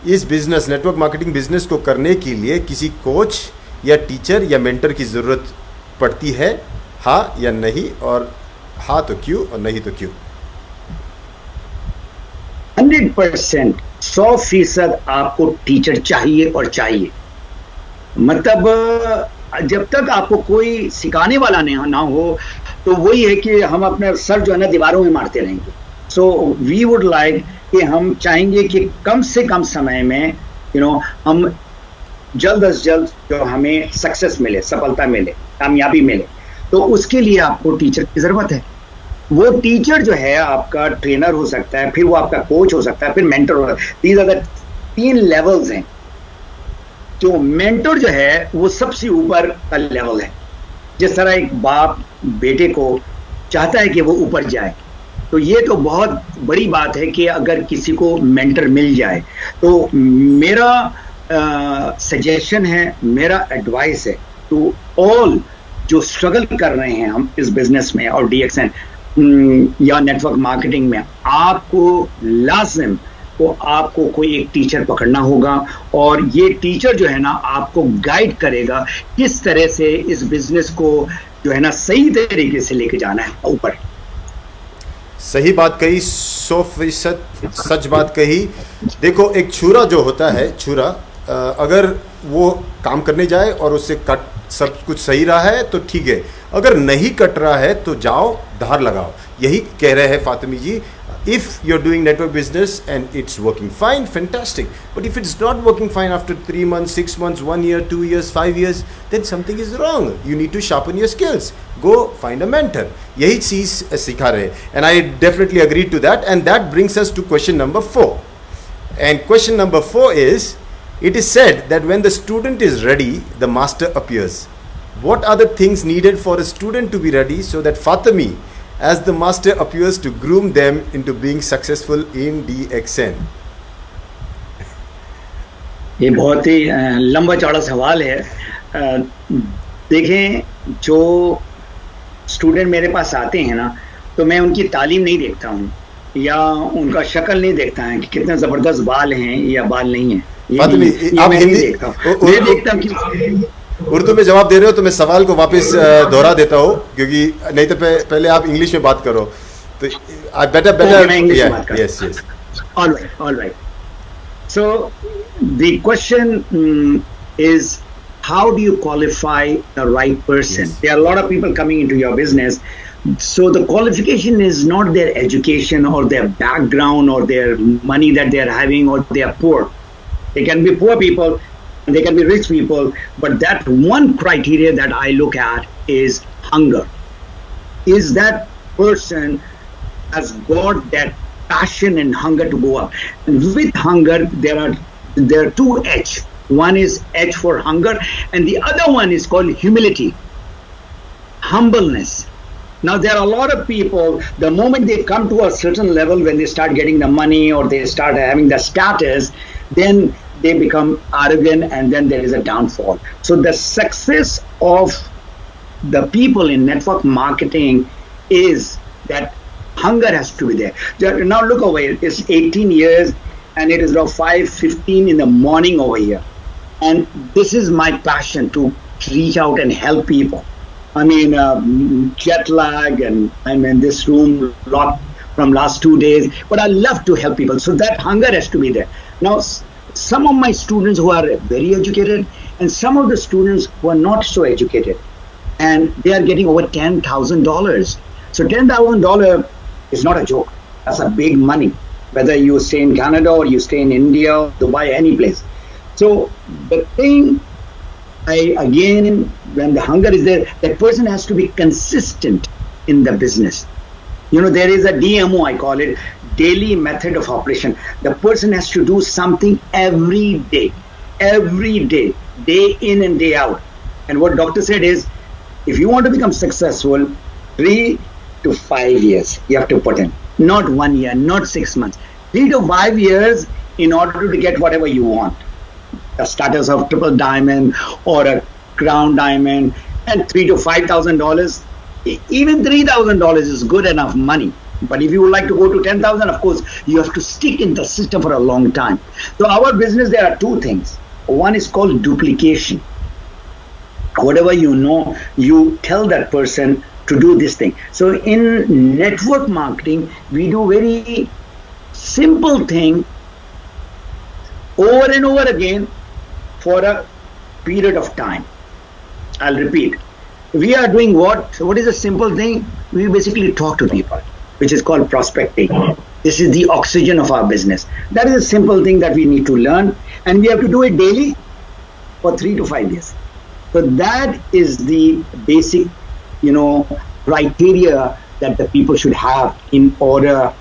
इस बिजनेस नेटवर्क मार्केटिंग बिजनेस को करने के लिए किसी कोच या टीचर या मेंटर की ज़रूरत पड़ती है, हाँ या नहीं, और हाँ तो क्यों और नहीं तो क्यों? 100%, 100% आपको टीचर चाहिए और चाहिए। मतलब जब तक आपको कोई सिखाने वाला ना हो तो वही है कि हम अपने सर जो है ना दीवारों में मारते रहेंगे। सो वी वुड लाइक कि हम चाहेंगे कि कम से कम समय में हम जल्द से जल्द जो हमें सक्सेस मिले, सफलता मिले, कामयाबी मिले, तो उसके लिए आपको टीचर की जरूरत है। वो टीचर जो है आपका ट्रेनर हो सकता है, फिर वो आपका कोच हो सकता है, फिर मेंटर हो सकता है। दीज आर द 3 लेवल्स हैं। जो मेंटर जो है वो सबसे ऊपर का लेवल है। जिस तरह एक बाप बेटे को चाहता है कि वो ऊपर जाए, तो ये तो बहुत बड़ी बात है कि अगर किसी को मेंटर मिल जाए। तो मेरा सजेशन है, मेरा एडवाइस है टू ऑल जो स्ट्रगल कर रहे हैं हम इस बिजनेस में और DXN या नेटवर्क मार्केटिंग में, आपको लाजिम तो आपको कोई एक टीचर पकड़ना होगा और ये टीचर जो है ना आपको गाइड करेगा किस तरह से इस बिजनेस को जो है ना सही तरीके से लेके जाना है ऊपर। सही बात कही, 100% सच बात कही। देखो एक छुरा जो होता है, छुरा अगर वो काम करने जाए और उससे कट सब कुछ सही रहा है तो ठीक है, अगर नहीं कट रहा है तो जाओ धार लगाओ। यही कह रहे हैं फातिमी जी। If you're doing network business and it's working fine, fantastic. But if it's not working fine after 3 months, 6 months, 1 year, 2 years, 5 years, then something is wrong. You need to sharpen your skills. Go find a mentor. यही चीज सिखा रहे हैं. And I definitely agree to that. And that brings us to question number 4. And question number 4 is, it is said that when the student is ready, the master appears. What are the things needed for a student to be ready so that Fatimi, as the master, appears to groom them into being successful in DXN? ये बहुत ही लंबा चौड़ा सवाल है। देखें, जो student मेरे पास आते हैं ना, तो मैं उनकी तालीम नहीं देखता हूँ या उनका शक्ल नहीं देखता है कि कितने जबरदस्त बाल हैं या बाल नहीं हैं। आप हिंदी मैं देखता हूँ कि उर्दू में जवाब दे रहे हो तो मैं सवाल को वापस दोहरा देता हूँ, क्योंकि नहीं तो पहले आप इंग्लिश में बात करो तो I better yes yes all right so the question is how do you qualify the right person? There are a lot of people coming into your business, so the qualification is not their education or their background or their money that they are having or they are poor. They can be poor people, they can be rich people, but that one criteria that I look at is hunger. Is that person has got that passion and hunger to go up? And with hunger, there are 2 H. One is H for hunger, and the other one is called humility, humbleness. Now, there are a lot of people, the moment they come to a certain level, when they start getting the money or they start having the status, then they become arrogant and then there is a downfall. So the success of the people in network marketing is that hunger has to be there. Now look over here, it's 18 years and it is now 5:15 in the morning over here. And this is my passion, to reach out and help people. I mean, jet lag and I'm in this room lot from last 2 days, but I love to help people. So that hunger has to be there. Now, some of my students who are very educated and some of the students who are not so educated, and they are getting over $10,000. So $10,000 is not a joke. That's a big money, whether you stay in Canada or you stay in India, Dubai, any place. So the thing, when the hunger is there, that person has to be consistent in the business. You know, there is a DMO, I call it, daily method of operation. The person has to do something every day, day in and day out. And what doctor said is, if you want to become successful, 3 to 5 years you have to put in. Not 1 year, not 6 months. 3 to 5 years in order to get whatever you want. The status of triple diamond or a crown diamond, and $3,000 to $5,000. Even $3,000 is good enough money. But if you would like to go to 10,000, of course, you have to stick in the system for a long time. So our business, there are two things. One is called duplication. Whatever you know, you tell that person to do this thing. So in network marketing, we do very simple thing over and over again for a period of time. I'll repeat. We are doing what? So what is a simple thing? We basically talk to people, which is called prospecting. This is the oxygen of our business. That is a simple thing that we need to learn, and we have to do it daily for 3 to 5 years. So that is the basic, criteria that the people should have in order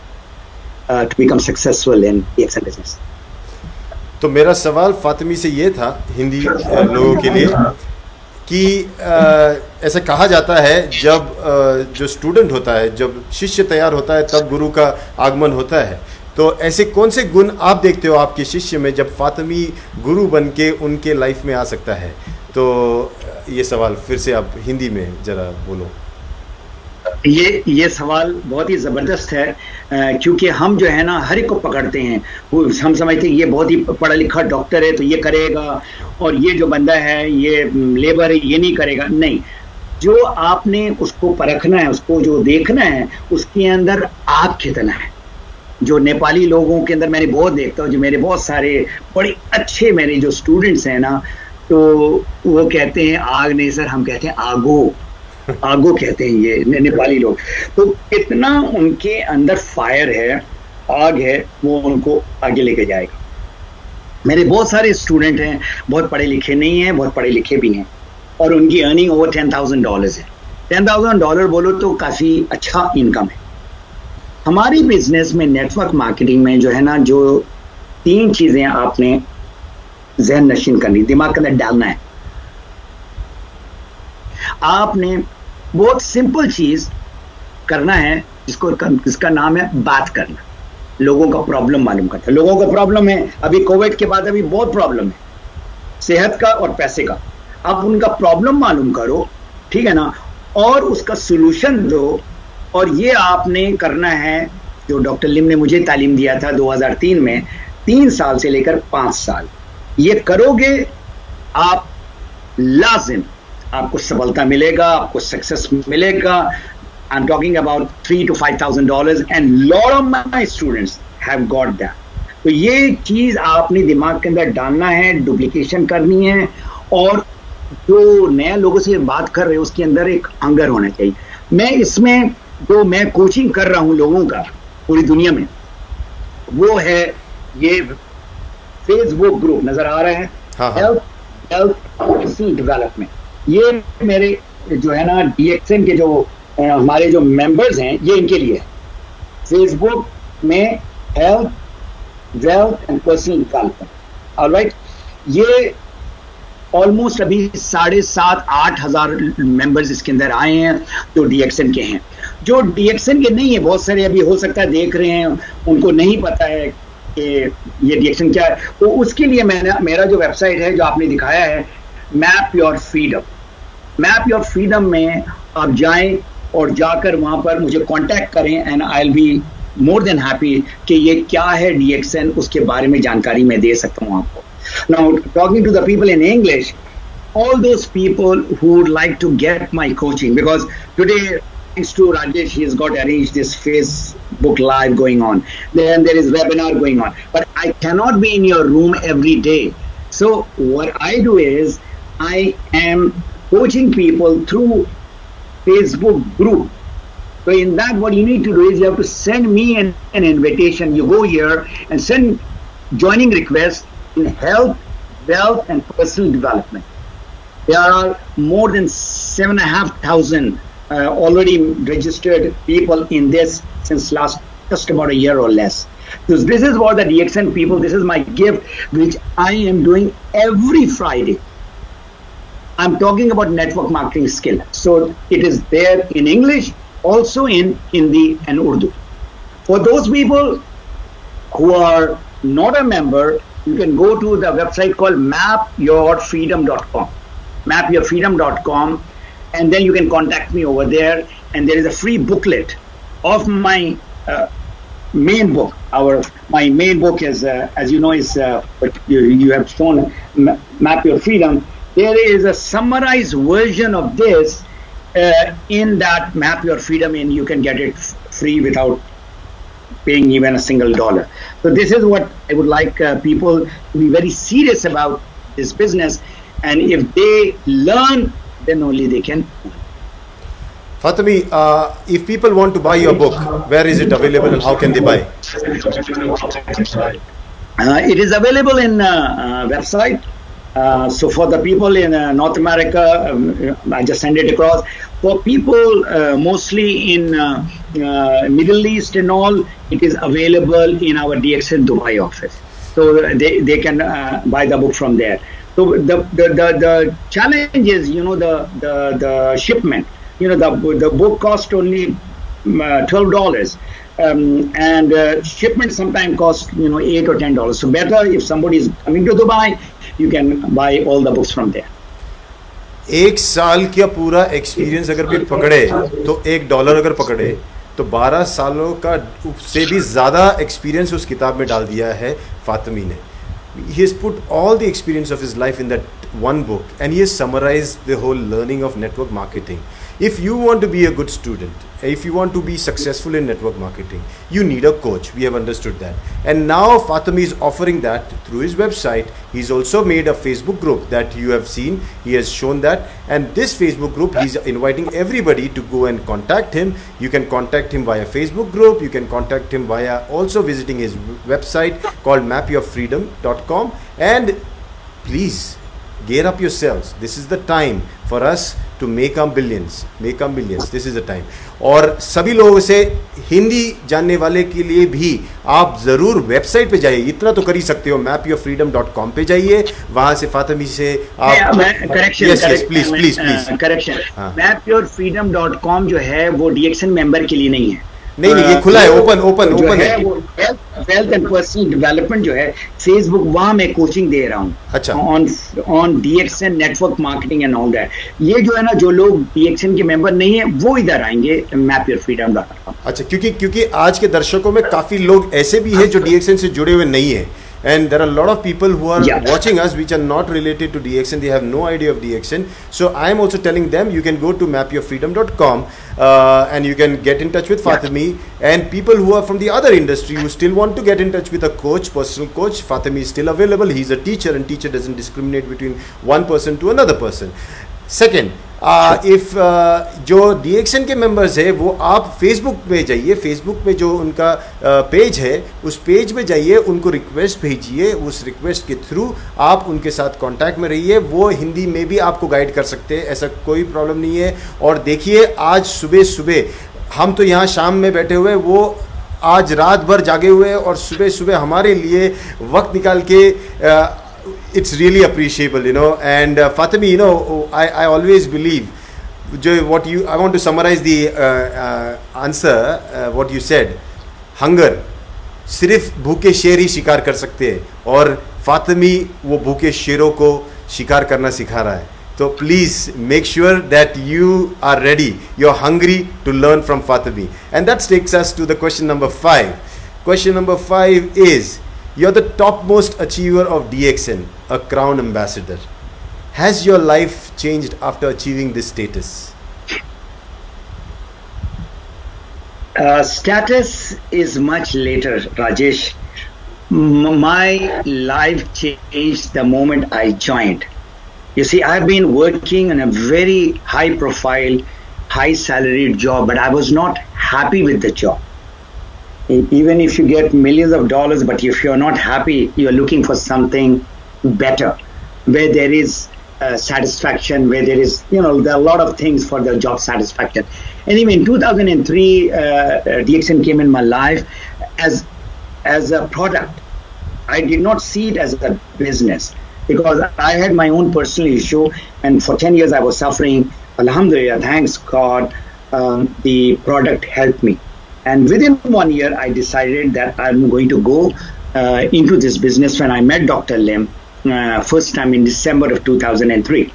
to become successful in DXN business. तो मेरा सवाल फातिमी से ये था, हिंदी लोगों के लिए, कि ऐसा कहा जाता है जब जो स्टूडेंट होता है, जब शिष्य तैयार होता है, तब गुरु का आगमन होता है. तो ऐसे कौन से गुण आप देखते हो आपके शिष्य में जब फातिमी गुरु बन के उनके लाइफ में आ सकता है? तो ये सवाल फिर से आप हिंदी में जरा बोलो. ये सवाल बहुत ही ज़बरदस्त है, क्योंकि हम जो है ना हर एक को पकड़ते हैं. हम समझते हैं ये बहुत ही पढ़ा लिखा डॉक्टर है तो ये करेगा, और ये जो बंदा है ये लेबर है ये नहीं करेगा. नहीं, जो आपने उसको परखना है, उसको जो देखना है, उसके अंदर आग कितना है. जो नेपाली लोगों के अंदर मैंने बहुत देखता हूँ, जो मेरे बहुत सारे बड़े अच्छे मेरे जो स्टूडेंट्स हैं ना, तो वो कहते हैं आग नहीं सर, हम कहते हैं आगो कहते हैं ये नेपाली लोग. तो कितना उनके अंदर फायर है, आग है, वो उनको आगे लेके जाएगा. मेरे बहुत सारे स्टूडेंट हैं, बहुत पढ़े लिखे नहीं हैं, बहुत पढ़े लिखे भी हैं, और उनकी अर्निंग ओवर $10,000 है. $10,000 बोलो तो काफ़ी अच्छा इनकम है. हमारी बिजनेस में नेटवर्क मार्केटिंग में जो है ना, जो 3 चीज़ें आपने ज़हन नशीन करनी, दिमाग के अंदर डालना है. आपने बहुत सिंपल चीज करना है, जिसका नाम है बात करना. लोगों का प्रॉब्लम मालूम करना. लोगों का प्रॉब्लम है, अभी कोविड के बाद अभी बहुत प्रॉब्लम है, सेहत का और पैसे का. आप उनका प्रॉब्लम मालूम करो, ठीक है ना, और उसका सोल्यूशन दो. और ये आपने करना है जो डॉक्टर लिम ने मुझे तालीम दिया था 2003 में, 3 साल से लेकर 5 साल. ये करोगे आप, लाजिम आपको सफलता मिलेगा, आपको सक्सेस मिलेगा. I am talking about $3,000 to $5,000 and lot of my students have got that. तो ये चीज आपने दिमाग के अंदर डालना है, डुप्लीकेशन करनी है, और जो नए लोगों से बात कर रहे हो उसके अंदर एक हंगर होना चाहिए. मैं इसमें जो मैं कोचिंग कर रहा हूं लोगों का पूरी दुनिया में, वो है ये फेसबुक ग्रुप नजर आ रहा है, हेल्थ डेवलपमेंट. ये मेरे जो है ना DXN के जो हमारे जो मेंबर्स हैं, ये इनके लिए है. फेसबुक में health, wealth and personal development. Alright, ये ऑलमोस्ट अभी 7,500-8 हज़ार मेंबर्स इसके अंदर आए हैं जो DXN के हैं. जो DXN के नहीं है, बहुत सारे अभी हो सकता है देख रहे हैं, उनको नहीं पता है कि ये DXN क्या है. तो उसके लिए मेरा जो वेबसाइट है जो आपने दिखाया है, map your freedom. Map your freedom में आप जाएं और जाकर वहां पर मुझे कांटेक्ट करें, and I will be more than happy कि ये क्या है DXN, उसके बारे में जानकारी मैं दे सकता हूं आपको. Now talking to the people in English, all those people who would like to get my coaching, because today thanks to Rajesh, he has got arranged this Facebook live going on, then there is webinar going on, but I cannot be in your room every day. So what I do is I am coaching people through Facebook group. So in that, what you need to do is you have to send me an invitation. You go here and send joining requests in health, wealth, and personal development. There are more than 7,500 already registered people in this since last just about a year or less. So this is what the DXN people, this is my gift, which I am doing every Friday. I'm talking about network marketing skill. So it is there in English, also in Hindi and Urdu. For those people who are not a member, you can go to the website called mapyourfreedom.com. Mapyourfreedom.com, and then you can contact me over there. And there is a free booklet of my main book. My main book is, as you know, is what you have shown, Map Your Freedom. There is a summarized version of this in that Map Your Freedom, and you can get it free without paying even a single dollar. So this is what I would like people to be very serious about this business, and if they learn, then only they can. Fatemi, if people want to buy your book, where is it available and how can they buy? It is available in website. So for the people in North America, I just send it across. For people mostly in Middle East and all, it is available in our DXN Dubai office. So they can buy the book from there. So the challenge is, the shipment. The book cost only $12. And shipment sometimes costs $8 or $10. So better if somebody is coming to Dubai, you can buy all the books from there. एक साल का पूरा experience अगर कोई पकड़े तो $1 अगर पकड़े तो 12 सालों का से भी ज़्यादा एक्सपीरियंस उस किताब में डाल दिया है फातिमी ने. He has put all the experience of his life in that one book, and he has summarized the whole learning of network marketing. If you want to be a good student, if you want to be successful in network marketing, you need a coach. We have understood that. And now Fatemi is offering that through his website. He's also made a Facebook group that you have seen. He has shown that. And this Facebook group, he's inviting everybody to go and contact him. You can contact him via Facebook group. You can contact him via also visiting his website called mapyourfreedom.com. And please, gear up yourselves. This is the time for us to make our billions. This is the time. और सभी लोगों से हिंदी जानने वाले के लिए भी आप ज़रूर वेबसाइट पे जाइए. इतना तो कर ही सकते हो. mapyourfreedom.com पे जाइए. वहाँ से फातिमी से आप प्लीज करेक्शन. mapyourfreedom.com जो है वो DXN मेंबर के लिए नहीं है. नहीं ये खुला है. ओपन है. वेल्थ एंड पर्सनल डेवलपमेंट जो है फेसबुक, वहाँ मैं कोचिंग दे रहा हूँ. अच्छा. On DXN network marketing and all that. ये जो है ना, जो लोग DXN के मेंबर नहीं है वो इधर आएंगे mapyourfreedom.com. अच्छा, क्योंकि आज के दर्शकों में काफी लोग ऐसे भी हैं जो DXN से जुड़े हुए नहीं है. And there are a lot of people who are watching us which are not related to DXN. They have no idea of DXN. So I am also telling them you can go to mapyourfreedom.com and you can get in touch with Fatemi. And people who are from the other industry who still want to get in touch with a coach, personal coach, Fatemi is still available. He's a teacher, and teacher doesn't discriminate between one person to another person. Second, if जो DXN के members है वो आप Facebook पे जाइए. Facebook पे जो उनका पेज है उस पेज में जाइए, उनको रिक्वेस्ट भेजिए. उस रिक्वेस्ट के थ्रू आप उनके साथ कांटेक्ट में रहिए. वो हिंदी में भी आपको गाइड कर सकते हैं. ऐसा कोई प्रॉब्लम नहीं है. और देखिए, आज सुबह हम तो यहाँ शाम में बैठे हुए, वो आज रात भर जागे हुए और सुबह हमारे लिए वक्त निकाल के it's really appreciable, and Fatemi, I always believe, I want to summarize the answer, what you said. Hunger, सिर्फ भूखे शेर ही शिकार कर सकते हैं, और फातिमी वो भूखे शेरों को शिकार करना सिखा रहा है. So please make sure that you are ready, you're hungry to learn from Fatemi. And that takes us to the question number 5. Question number 5 is, you're the topmost achiever of DXN, a crown ambassador. Has your life changed after achieving this status? Status is much later, Rajesh. My life changed the moment I joined. You see, I've been working on a very high profile, high salaried job, but I was not happy with the job. Even if you get millions of dollars, but if you're not happy, you're looking for something better, where there is satisfaction, where there is, there are a lot of things for the job satisfaction. Anyway, in 2003, DXN came in my life as a product. I did not see it as a business because I had my own personal issue, and for 10 years I was suffering. Alhamdulillah, thanks God, the product helped me. And within 1 year, I decided that I'm going to go into this business when I met Dr. Lim first time in December of 2003.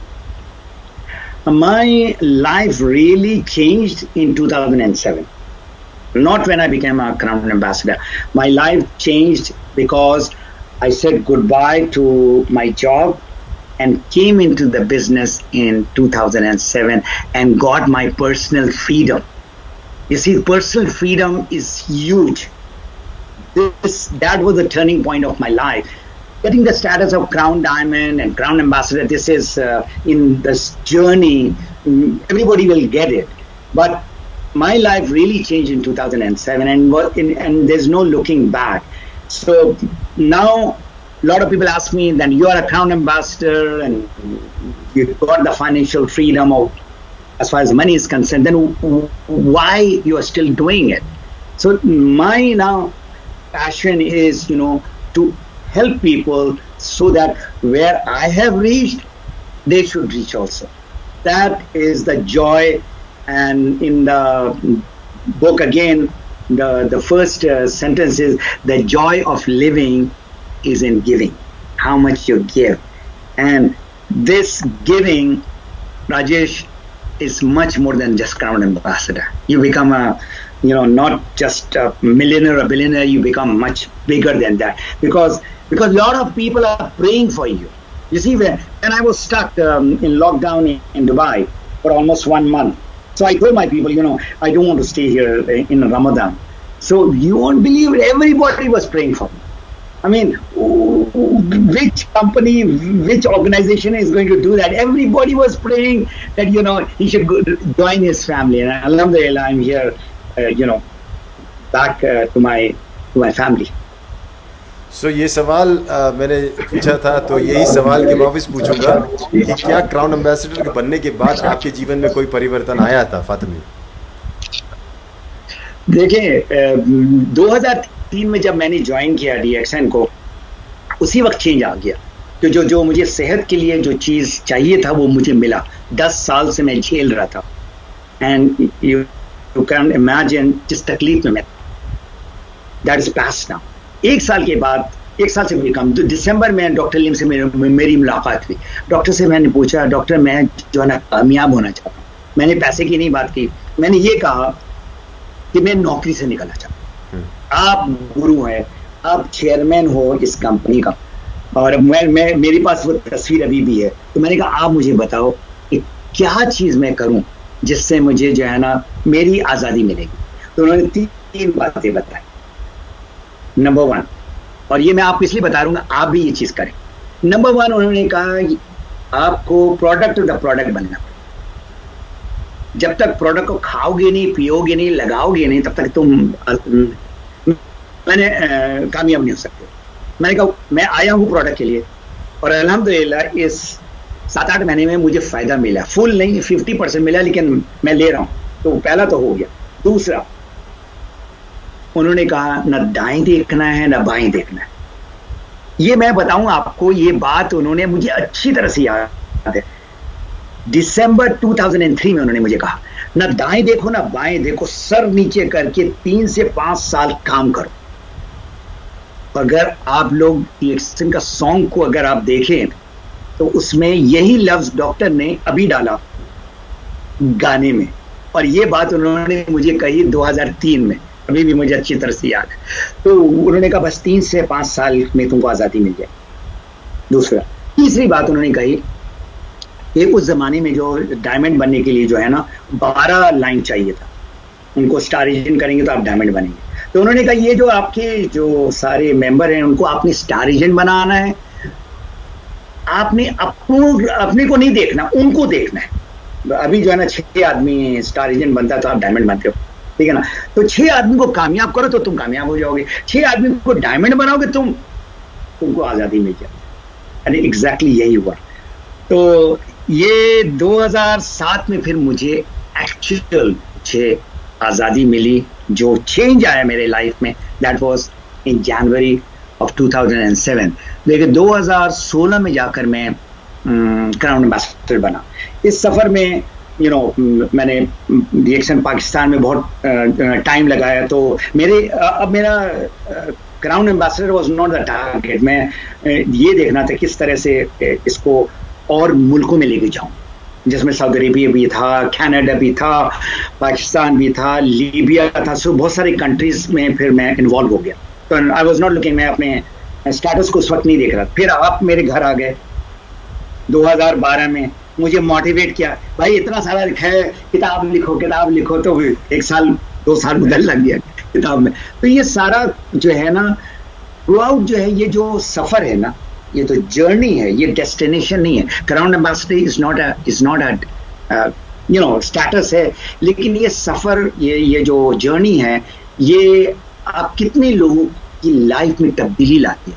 My life really changed in 2007. Not when I became a Crown Ambassador. My life changed because I said goodbye to my job and came into the business in 2007 and got my personal freedom. You see, personal freedom is huge. That was the turning point of my life. Getting the status of Crown Diamond and Crown Ambassador, this is in this journey, everybody will get it. But my life really changed in 2007 and there's no looking back. So now a lot of people ask me, then you are a Crown Ambassador and you got the financial freedom of, as far as money is concerned, then why you are still doing it? So my now passion is, to help people so that where I have reached, they should reach also. That is the joy. And in the book again, the first sentence is, the joy of living is in giving, how much you give. And this giving, Rajesh, is much more than just Crown Ambassador. You become not just a millionaire or billionaire, you become much bigger than that. Because a lot of people are praying for you. You see, when I was stuck in lockdown in Dubai for almost 1 month, so I told my people, I don't want to stay here in Ramadan. So you won't believe it, everybody was praying for me. I mean, which company, which organization is going to do that? Everybody was praying that, he should join his family. And alhamdulillah, I'm here, back to my family. So ये सवाल मैंने पूछा था, तो यही सवाल के वापस पूछूंगा कि क्या क्राउन एम्बेसडर के बनने के बाद आपके जीवन में कोई परिवर्तन आया था, फातिमी? देखिए, 2003 में जब मैंने ज्वाइन किया DXN को, उसी वक्त चेंज आ गया। तो जो मुझे सेहत के लिए जो चीज़ चाहिए था वो मुझे मिला। 10 साल से मैं झेल रहा था, एंड यू कैन इमेजिन जिस तकलीफ में मैं, दैट इज पास्ट नाउ। 1 साल के बाद, 1 साल से भी कम, तो दिसंबर में डॉक्टर लिम से मेरी मुलाकात हुई। डॉक्टर से मैंने पूछा, डॉक्टर मैं जो है ना कामयाब होना चाहता हूँ। मैंने पैसे की नहीं बात की, मैंने ये कहा कि मैं नौकरी से निकलना चाहता हूँ। आप गुरु हैं, आप चेयरमैन हो इस कंपनी का, और मेरे पास वो तस्वीर अभी भी है। तो मैंने कहा आप मुझे बताओ कि क्या चीज़ मैं करूँ जिससे मुझे जो है ना मेरी आज़ादी मिलेगी। तो उन्होंने 3 बातें बताई। नंबर 1, और ये मैं आपको इसलिए बता दूंगा, आप भी ये चीज़ करें। नंबर 1 उन्होंने कहा कि आपको प्रोडक्ट ऑफ द प्रोडक्ट बनना पड़ेगा। जब तक प्रोडक्ट को खाओगे नहीं, पियोगे नहीं, लगाओगे नहीं, तब तक तुम कामयाब नहीं हो सकते। मैंने कहा मैं आया हूँ प्रोडक्ट के लिए, और अल्हम्दुलिल्लाह इस 7-8 महीने में मुझे फ़ायदा मिला। फुल नहीं, 50% मिला, लेकिन मैं ले रहा हूँ। तो पहला तो हो गया। दूसरा, उन्होंने कहा न दाएं देखना है न बाएं देखना है। ये मैं बताऊं आपको, ये बात उन्होंने मुझे अच्छी तरह से याद है। दिसंबर 2003 में उन्होंने मुझे कहा, न दाएं देखो न बाएं देखो, सर नीचे करके 3 से 5 साल काम करो। अगर आप लोग DXN का सॉन्ग को अगर आप देखें तो उसमें यही लफ्ज डॉक्टर ने अभी डाला गाने में, और ये बात उन्होंने मुझे कही 2003 में, अभी भी मुझे अच्छी तरह से याद है। तो उन्होंने कहा बस 3 से 5 साल में तुमको आज़ादी मिल जाए। दूसरा, तीसरी बात उन्होंने कही कि उस ज़माने में जो डायमंड बनने के लिए जो है ना 12 लाइन चाहिए था, उनको स्टार एजेंट करेंगे तो आप डायमंड बनेंगे। तो उन्होंने कहा ये जो आपके जो सारे मेंबर हैं उनको आपने स्टार एजेंट बनाना है, आपने अपने को नहीं देखना, उनको देखना है। अभी जो है ना 6 आदमी स्टार एजेंट बनता है तो आप डायमंड बनते हो, ठीक है ना। तो 6 आदमी को कामयाब करो तो तुम कामयाब हो जाओगे, 6 आदमी को डायमंड बनाओगे तुमको आजादी मिल जाएगी। अरे एग्जैक्टली यही हुआ। तो ये 2007 में फिर मुझे एक्चुअल आजादी मिली, जो चेंज आया मेरे लाइफ में, that was in January of 2007। लेकिन 2016 में जाकर मैं क्राउन एम्बेसडर बना। इस सफर में मैंने रिएक्शन पाकिस्तान में बहुत टाइम लगाया। तो मेरा crown ambassador was not the target. मैं ये देखना था किस तरह से इसको और मुल्कों में लेके जाऊं, जिसमें सऊदी अरेबिया भी था, कनाडा भी था, पाकिस्तान भी था, लीबिया था। सो बहुत सारी कंट्रीज में फिर मैं इन्वॉल्व हो गया। तो आई वाज नॉट लुकिंग, मैं अपने स्टेटस को उस वक्त नहीं देख रहा। फिर आप मेरे घर आ गए 2012 में, मुझे मोटिवेट किया, भाई इतना सारा लिखा है, किताब लिखो। तो 1 साल 2 साल बदल लग गया किताब में। तो ये सारा जो है ना, थ्रू आउट जो है, ये जो सफर है ना, ये तो जर्नी है, ये डेस्टिनेशन नहीं है। Crown ambassador is not a status है, लेकिन ये सफर, ये जो जर्नी है, ये आप कितने लोगों की लाइफ में तब्दीली लाती है।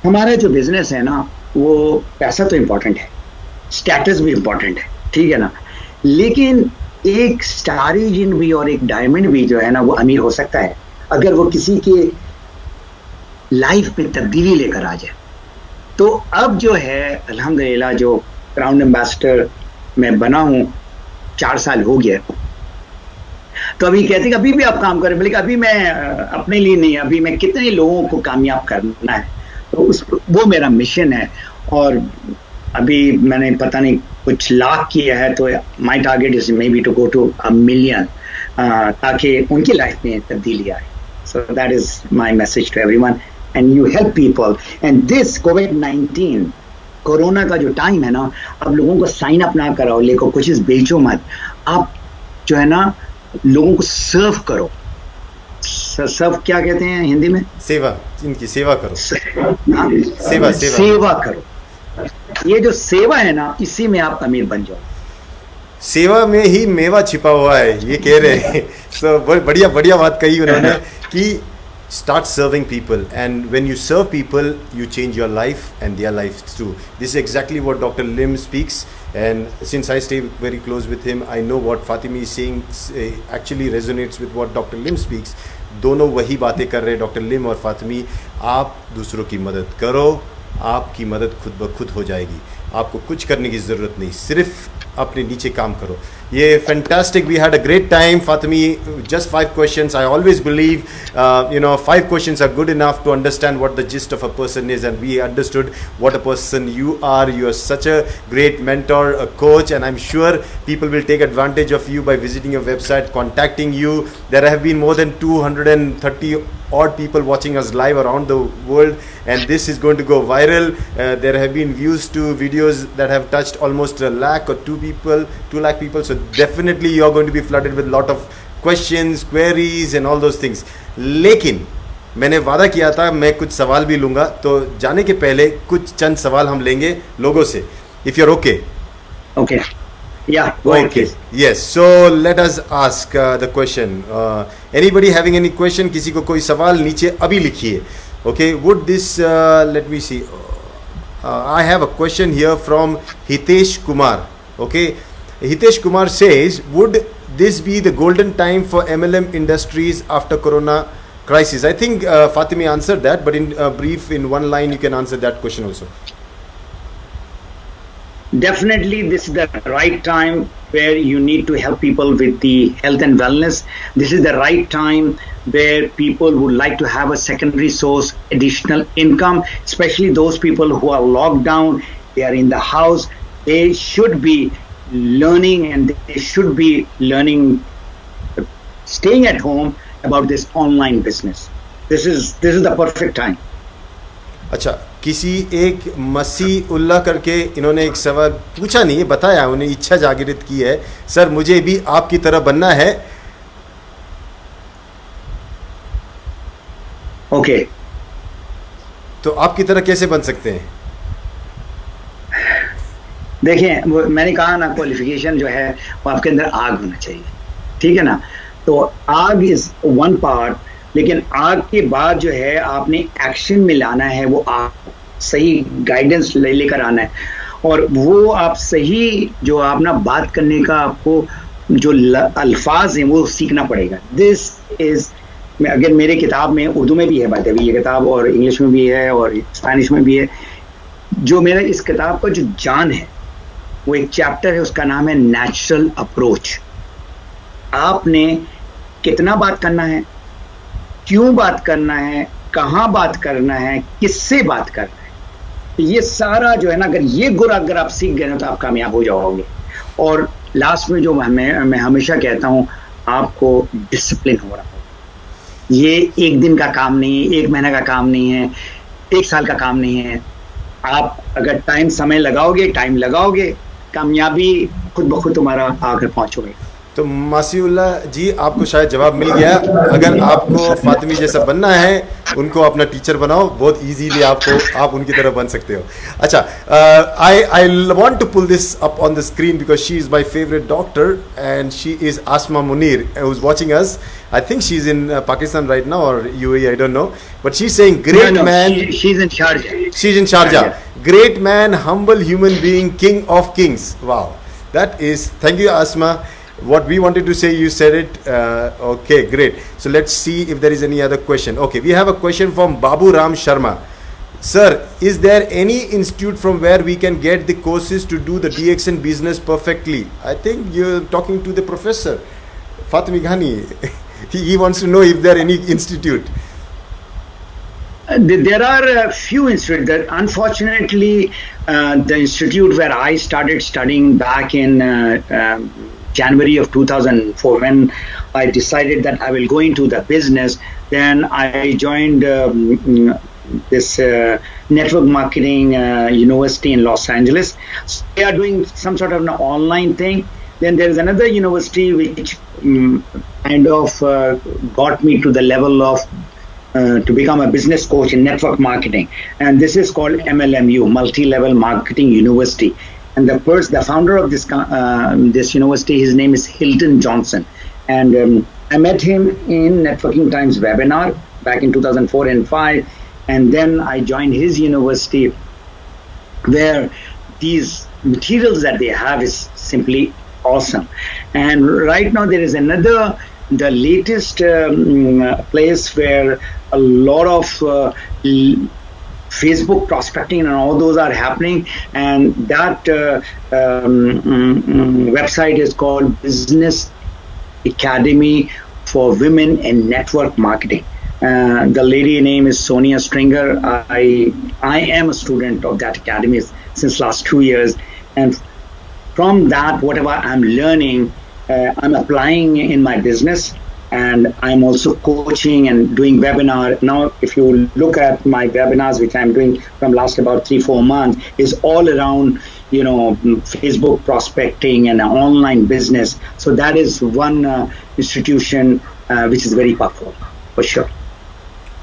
हमारा जो बिजनेस है ना, वो पैसा तो इम्पोर्टेंट है, स्टेटस भी इम्पोर्टेंट है, ठीक है ना, लेकिन एक स्टार एजेंट भी और एक डायमंड भी जो है ना, वो अमीर हो सकता है अगर वो किसी के लाइफ में तब्दीली लेकर आ जाए। तो अब जो है अल्हम्दुलिल्लाह, जो क्राउन एम्बेसडर मैं बना हूं, 4 साल हो गया। तो अभी कहते हैं अभी भी आप काम करें, बल्कि अभी मैं अपने लिए नहीं, अभी मैं कितने लोगों को कामयाब करना है, तो वो मेरा मिशन है। और अभी मैंने पता नहीं कुछ लाख किया है, तो my target is maybe to go to 1 million, ताकि उनकी लाइफ में तब्दीली आए। So that is my message to everyone, and you help people. And this कोविड-19 कोरोना का जो टाइम है ना, अब लोगों को साइन अप ना कराओ, लेको कुछ बेचो मत, आप जो है ना लोगों को सर्व करो। सर्व क्या कहते हैं हिंदी में? सेवा, इनकी सेवा करो। सेवा करो। ये जो सेवा है ना, इसी में आप अमीर बन जाओ। सेवा में ही मेवा छिपा हुआ है, ये कह रहे हैं। So, बढ़िया बात कही उन्होंने कि start serving people, and when you serve people you change your life and their lives too. This is exactly what Dr. Lim speaks, and since I stay very close with him, I know what Fatimi is saying actually resonates with what Dr. Lim speaks. दोनों वही बातें कर रहे हैं, doctor लिम और फातिमी। आप दूसरों की मदद करो, आपकी मदद खुद ब खुद हो जाएगी। आपको कुछ करने की ज़रूरत नहीं, सिर्फ अपने नीचे काम करो। ये fantastic, we had a great time. Fatimi, just 5 questions. I always believe 5 questions are good enough to understand what the gist of a person is, and we understood what a person you are. You are such a great mentor, a coach, and I'm sure people will take advantage of you by visiting your website, contacting you. There have been more than 230 odd people watching us live around the world, and this is going to go viral. There have been views to videos that have touched almost 1 lakh or 2 lakh people, so definitely you are going to be flooded with lot of questions, queries and all those things. लेकिन मैंने वादा किया था मैं कुछ सवाल भी लूँगा, तो जाने के पहले कुछ चंद सवाल हम लेंगे लोगों से, if you're okay. Okay. Yeah, okay. Yes, so let us ask the question. Anybody having any question? किसी को कोई सवाल नीचे अभी लिखिए. Okay, would this let me see. I have a question here from Hitesh Kumar. Okay, Hitesh Kumar says, would this be the golden time for MLM industries after Corona crisis? I think Fatimi answered that, but in brief, in one line, you can answer that question also. Definitely, this is the right time where you need to help people with the health and wellness. This is the right time where people would like to have a secondary source, additional income, especially those people who are locked down, they are in the house. They should be learning, and they should be learning, staying at home about this online business. This is the perfect time. अच्छा, किसी एक मसीह उल्लाह करके इन्होंने एक सवाल पूछा, नहीं है बताया, उन्हें इच्छा जागृत की है, सर मुझे भी आपकी तरह बनना है। ओके, तो आपकी तरह कैसे बन सकते हैं? देखिए मैंने कहा ना, क्वालिफिकेशन जो है वो आपके अंदर आग होना चाहिए, ठीक है ना। तो आग इज वन पार्ट, लेकिन आग के बाद जो है आपने एक्शन में लाना है, वो आग सही गाइडेंस लेकर आना है, और वो आप सही जो आप ना बात करने का आपको जो अल्फाज हैं वो सीखना पड़ेगा। दिस इज, अगर मेरे किताब में उर्दू में भी है बात है ये किताब, और इंग्लिश में भी है और स्पेनिश में भी है। जो मेरा इस किताब का जो जान है वो एक चैप्टर है, उसका नाम है नेचुरल अप्रोच। आपने कितना बात करना है, क्यों बात करना है, कहाँ बात करना है, किससे बात करना है, तो ये सारा जो है ना, अगर ये गुण अगर आप सीख गए ना तो आप कामयाब हो जाओगे। और लास्ट में जो मैं हमेशा कहता हूँ, आपको डिसिप्लिन हो रहा है। ये एक दिन का काम नहीं है, एक महीना का काम नहीं है, एक साल का काम नहीं है। आप अगर समय लगाओगे, कामयाबी खुद ब खुद तुम्हारा आकर पहुंचोगे। तो मासीउल्लाह जी, आपको शायद जवाब मिल गया। अगर आपको फातिमी जैसा बनना है, उनको अपना टीचर बनाओ, बहुत इजीली आप उनकी तरह बन सकते हो। अच्छा, I want to pull this up on the screen because she is my favourite doctor and she is Asma Munir, who is watching us. I think she's in Pakistan right now or UAE, I don't know, but she's saying great man. She's in Sharjah. She's in Sharjah. Great man, humble human being, king of kings. Wow, that is, thank you Asma. What we wanted to say, you said it. Okay, great. So let's see if there is any other question. Okay, we have a question from Babu Ram Sharma. Sir, is there any institute from where we can get the courses to do the DXN business perfectly? I think you're talking to the professor, Fatimi Ghani. He wants to know if there are any institute. There are a few institutes. That unfortunately, the institute where I started studying back in January of 2004, when I decided that I will go into the business, then I joined this network marketing university in Los Angeles. So they are doing some sort of an online thing. Then there is another university which kind of got me to the level of to become a business coach in network marketing, and this is called MLMU, Multi-Level Marketing University. And the founder of this university, his name is Hilton Johnson, and I met him in Networking Times webinar back in 2004 and 5, and then I joined his university, where these materials that they have is simply awesome. And right now there is the latest place where a lot of Facebook prospecting and all those are happening, and that website is called Business Academy for Women in Network Marketing. The lady name is Sonia Stringer. I am a student of that academy since last 2 years, and from that, whatever I'm learning, I'm applying in my business, and I'm also coaching and doing webinar. Now, if you look at my webinars, which I'm doing from last about 3-4 months, is all around, Facebook prospecting and online business. So that is one institution which is very powerful, for sure.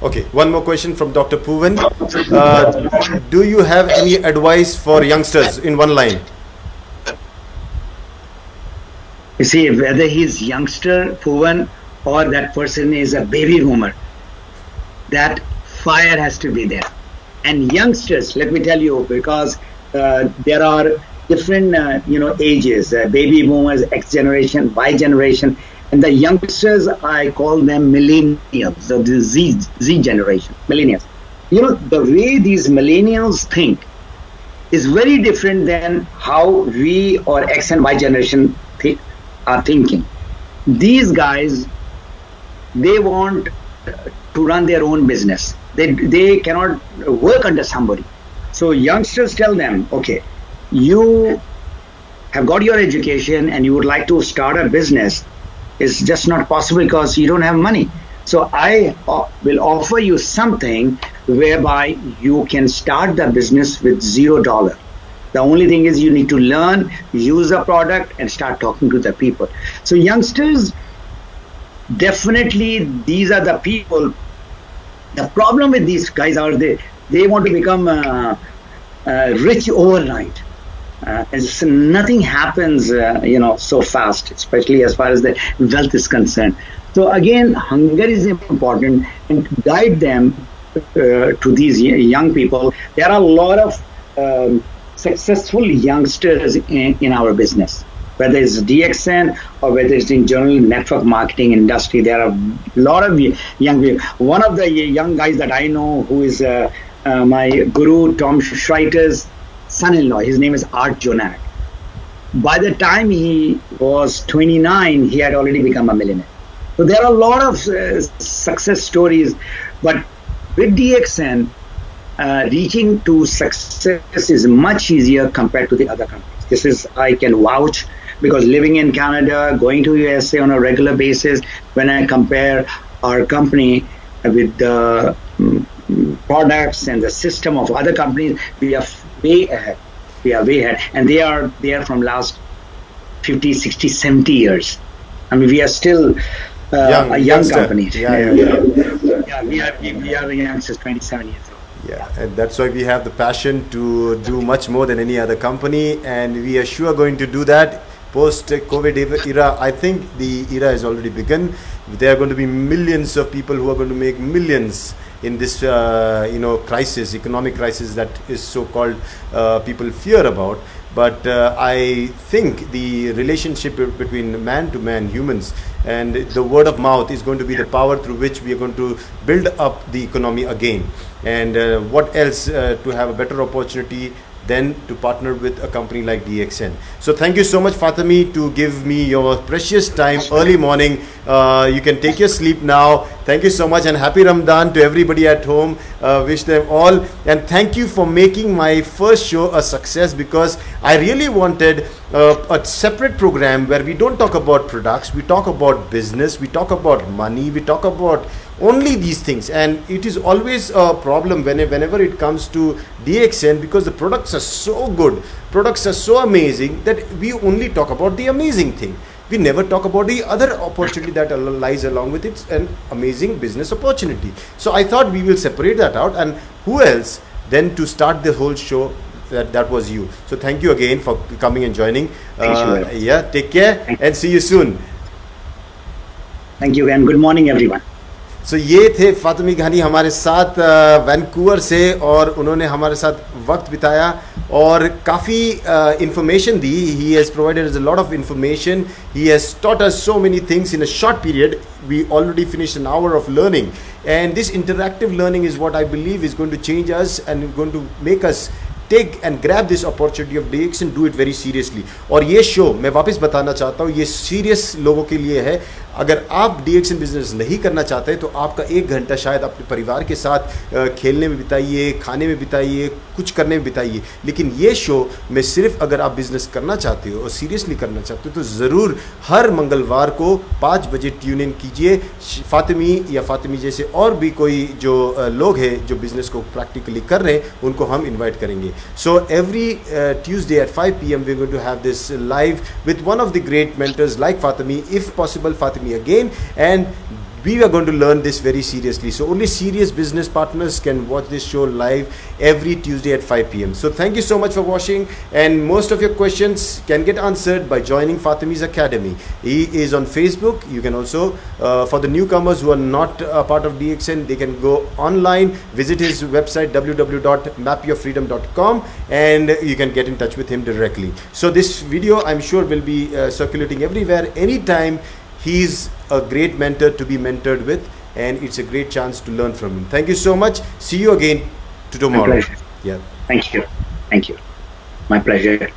Okay, one more question from Dr. Poovan. Do you have any advice for youngsters in one line? You see, whether he's youngster, Poovan, or that person is a baby boomer, that fire has to be there. And youngsters, let me tell you, because there are different, ages, baby boomers, X generation, Y generation, and the youngsters, I call them millennials, so the Z generation, millennials. The way these millennials think is very different than how we or X and Y generation are thinking. These guys, they want to run their own business. They cannot work under somebody. So youngsters tell them, okay, you have got your education and you would like to start a business. It's just not possible because you don't have money. So I will offer you something whereby you can start the business with $0. The only thing is you need to learn, use a product, and start talking to the people. So youngsters, definitely these are the people. The problem with these guys are they want to become rich overnight. Nothing happens, so fast, especially as far as the wealth is concerned. So again, hunger is important, and to guide them to these young people. There are a lot of successful youngsters in our business, whether it's DXN or whether it's in general network marketing industry. There are a lot of young people. One of the young guys that I know, who is my guru, Tom Schreiter's son-in-law, his name is Art Jonak. By the time he was 29, he had already become a millionaire. So there are a lot of success stories, but with DXN, reaching to success is much easier compared to the other companies. This is, I can vouch, because living in Canada, going to USA on a regular basis, when I compare our company with the products and the system of other companies, we are way ahead. We are way ahead. And they are there from last 50, 60, 70 years. I mean, we are still a young company. We are young since 27 years old. Yeah, and that's why we have the passion to do much more than any other company, and we are sure going to do that. Post-COVID era, I think the era has already begun. There are going to be millions of people who are going to make millions in this, crisis, economic crisis that is so-called people fear about. But I think the relationship between man-to-man humans and the word of mouth is going to be the power through which we are going to build up the economy again. And what else to have a better opportunity than to partner with a company like DXN. So thank you so much, Fatemi, to give me your precious time early morning. You can take your sleep now. Thank you so much, and happy Ramadan to everybody at home. Wish them all, and thank you for making my first show a success, because I really wanted a separate program where we don't talk about products, we talk about business, we talk about money, we talk about only these things. And it is always a problem whenever it comes to DXN, because the products are so good, products are so amazing, that we only talk about the amazing thing. We never talk about the other opportunity that lies along with it, an amazing business opportunity. So I thought we will separate that out, and who else then to start the whole show? That was you. So thank you again for coming and joining. Take care and see you soon. Thank you, and good morning everyone. So ये थे फातिमी घानी हमारे साथ Vancouver से, और उन्होंने हमारे साथ वक्त बिताया और काफ़ी information the. He has provided us a lot of information. He has taught us so many things in a short period. We already finished an hour of learning, and this interactive learning is what I believe is going to change us and going to make us take and grab this opportunity of DX and do it very seriously. और ये show मैं वापस बताना चाहता हूँ, ये serious लोगों के लिए है. अगर आप DXN बिजनेस नहीं करना चाहते तो आपका 1 घंटा शायद अपने परिवार के साथ खेलने में बिताइए, खाने में बिताइए, कुछ करने में बिताइए. लेकिन ये शो में सिर्फ अगर आप बिजनेस करना चाहते हो और सीरियसली करना चाहते हो तो ज़रूर हर मंगलवार को 5 बजे ट्यून इन कीजिए. फातिमी या फातिमी जैसे और भी कोई जो लोग हैं जो बिजनेस को प्रैक्टिकली कर रहे हैं, उनको हम इन्वाइट करेंगे. So every Tuesday at 5 p.m. we're going to have this live with one of the great mentors like Fatemi, if possible Fatemi again, and we are going to learn this very seriously. So only serious business partners can watch this show live every Tuesday at 5 p.m. So thank you so much for watching, and most of your questions can get answered by joining Fatemi's Academy. He is on Facebook. You can also, for the newcomers who are not part of DXN, they can go online, visit his website www.mapyourfreedom.com, and you can get in touch with him directly. So this video I'm sure will be circulating everywhere anytime. He's a great mentor to be mentored with, and it's a great chance to learn from him. Thank you so much. See you again tomorrow. My pleasure. Yeah. Thank you. Thank you. My pleasure.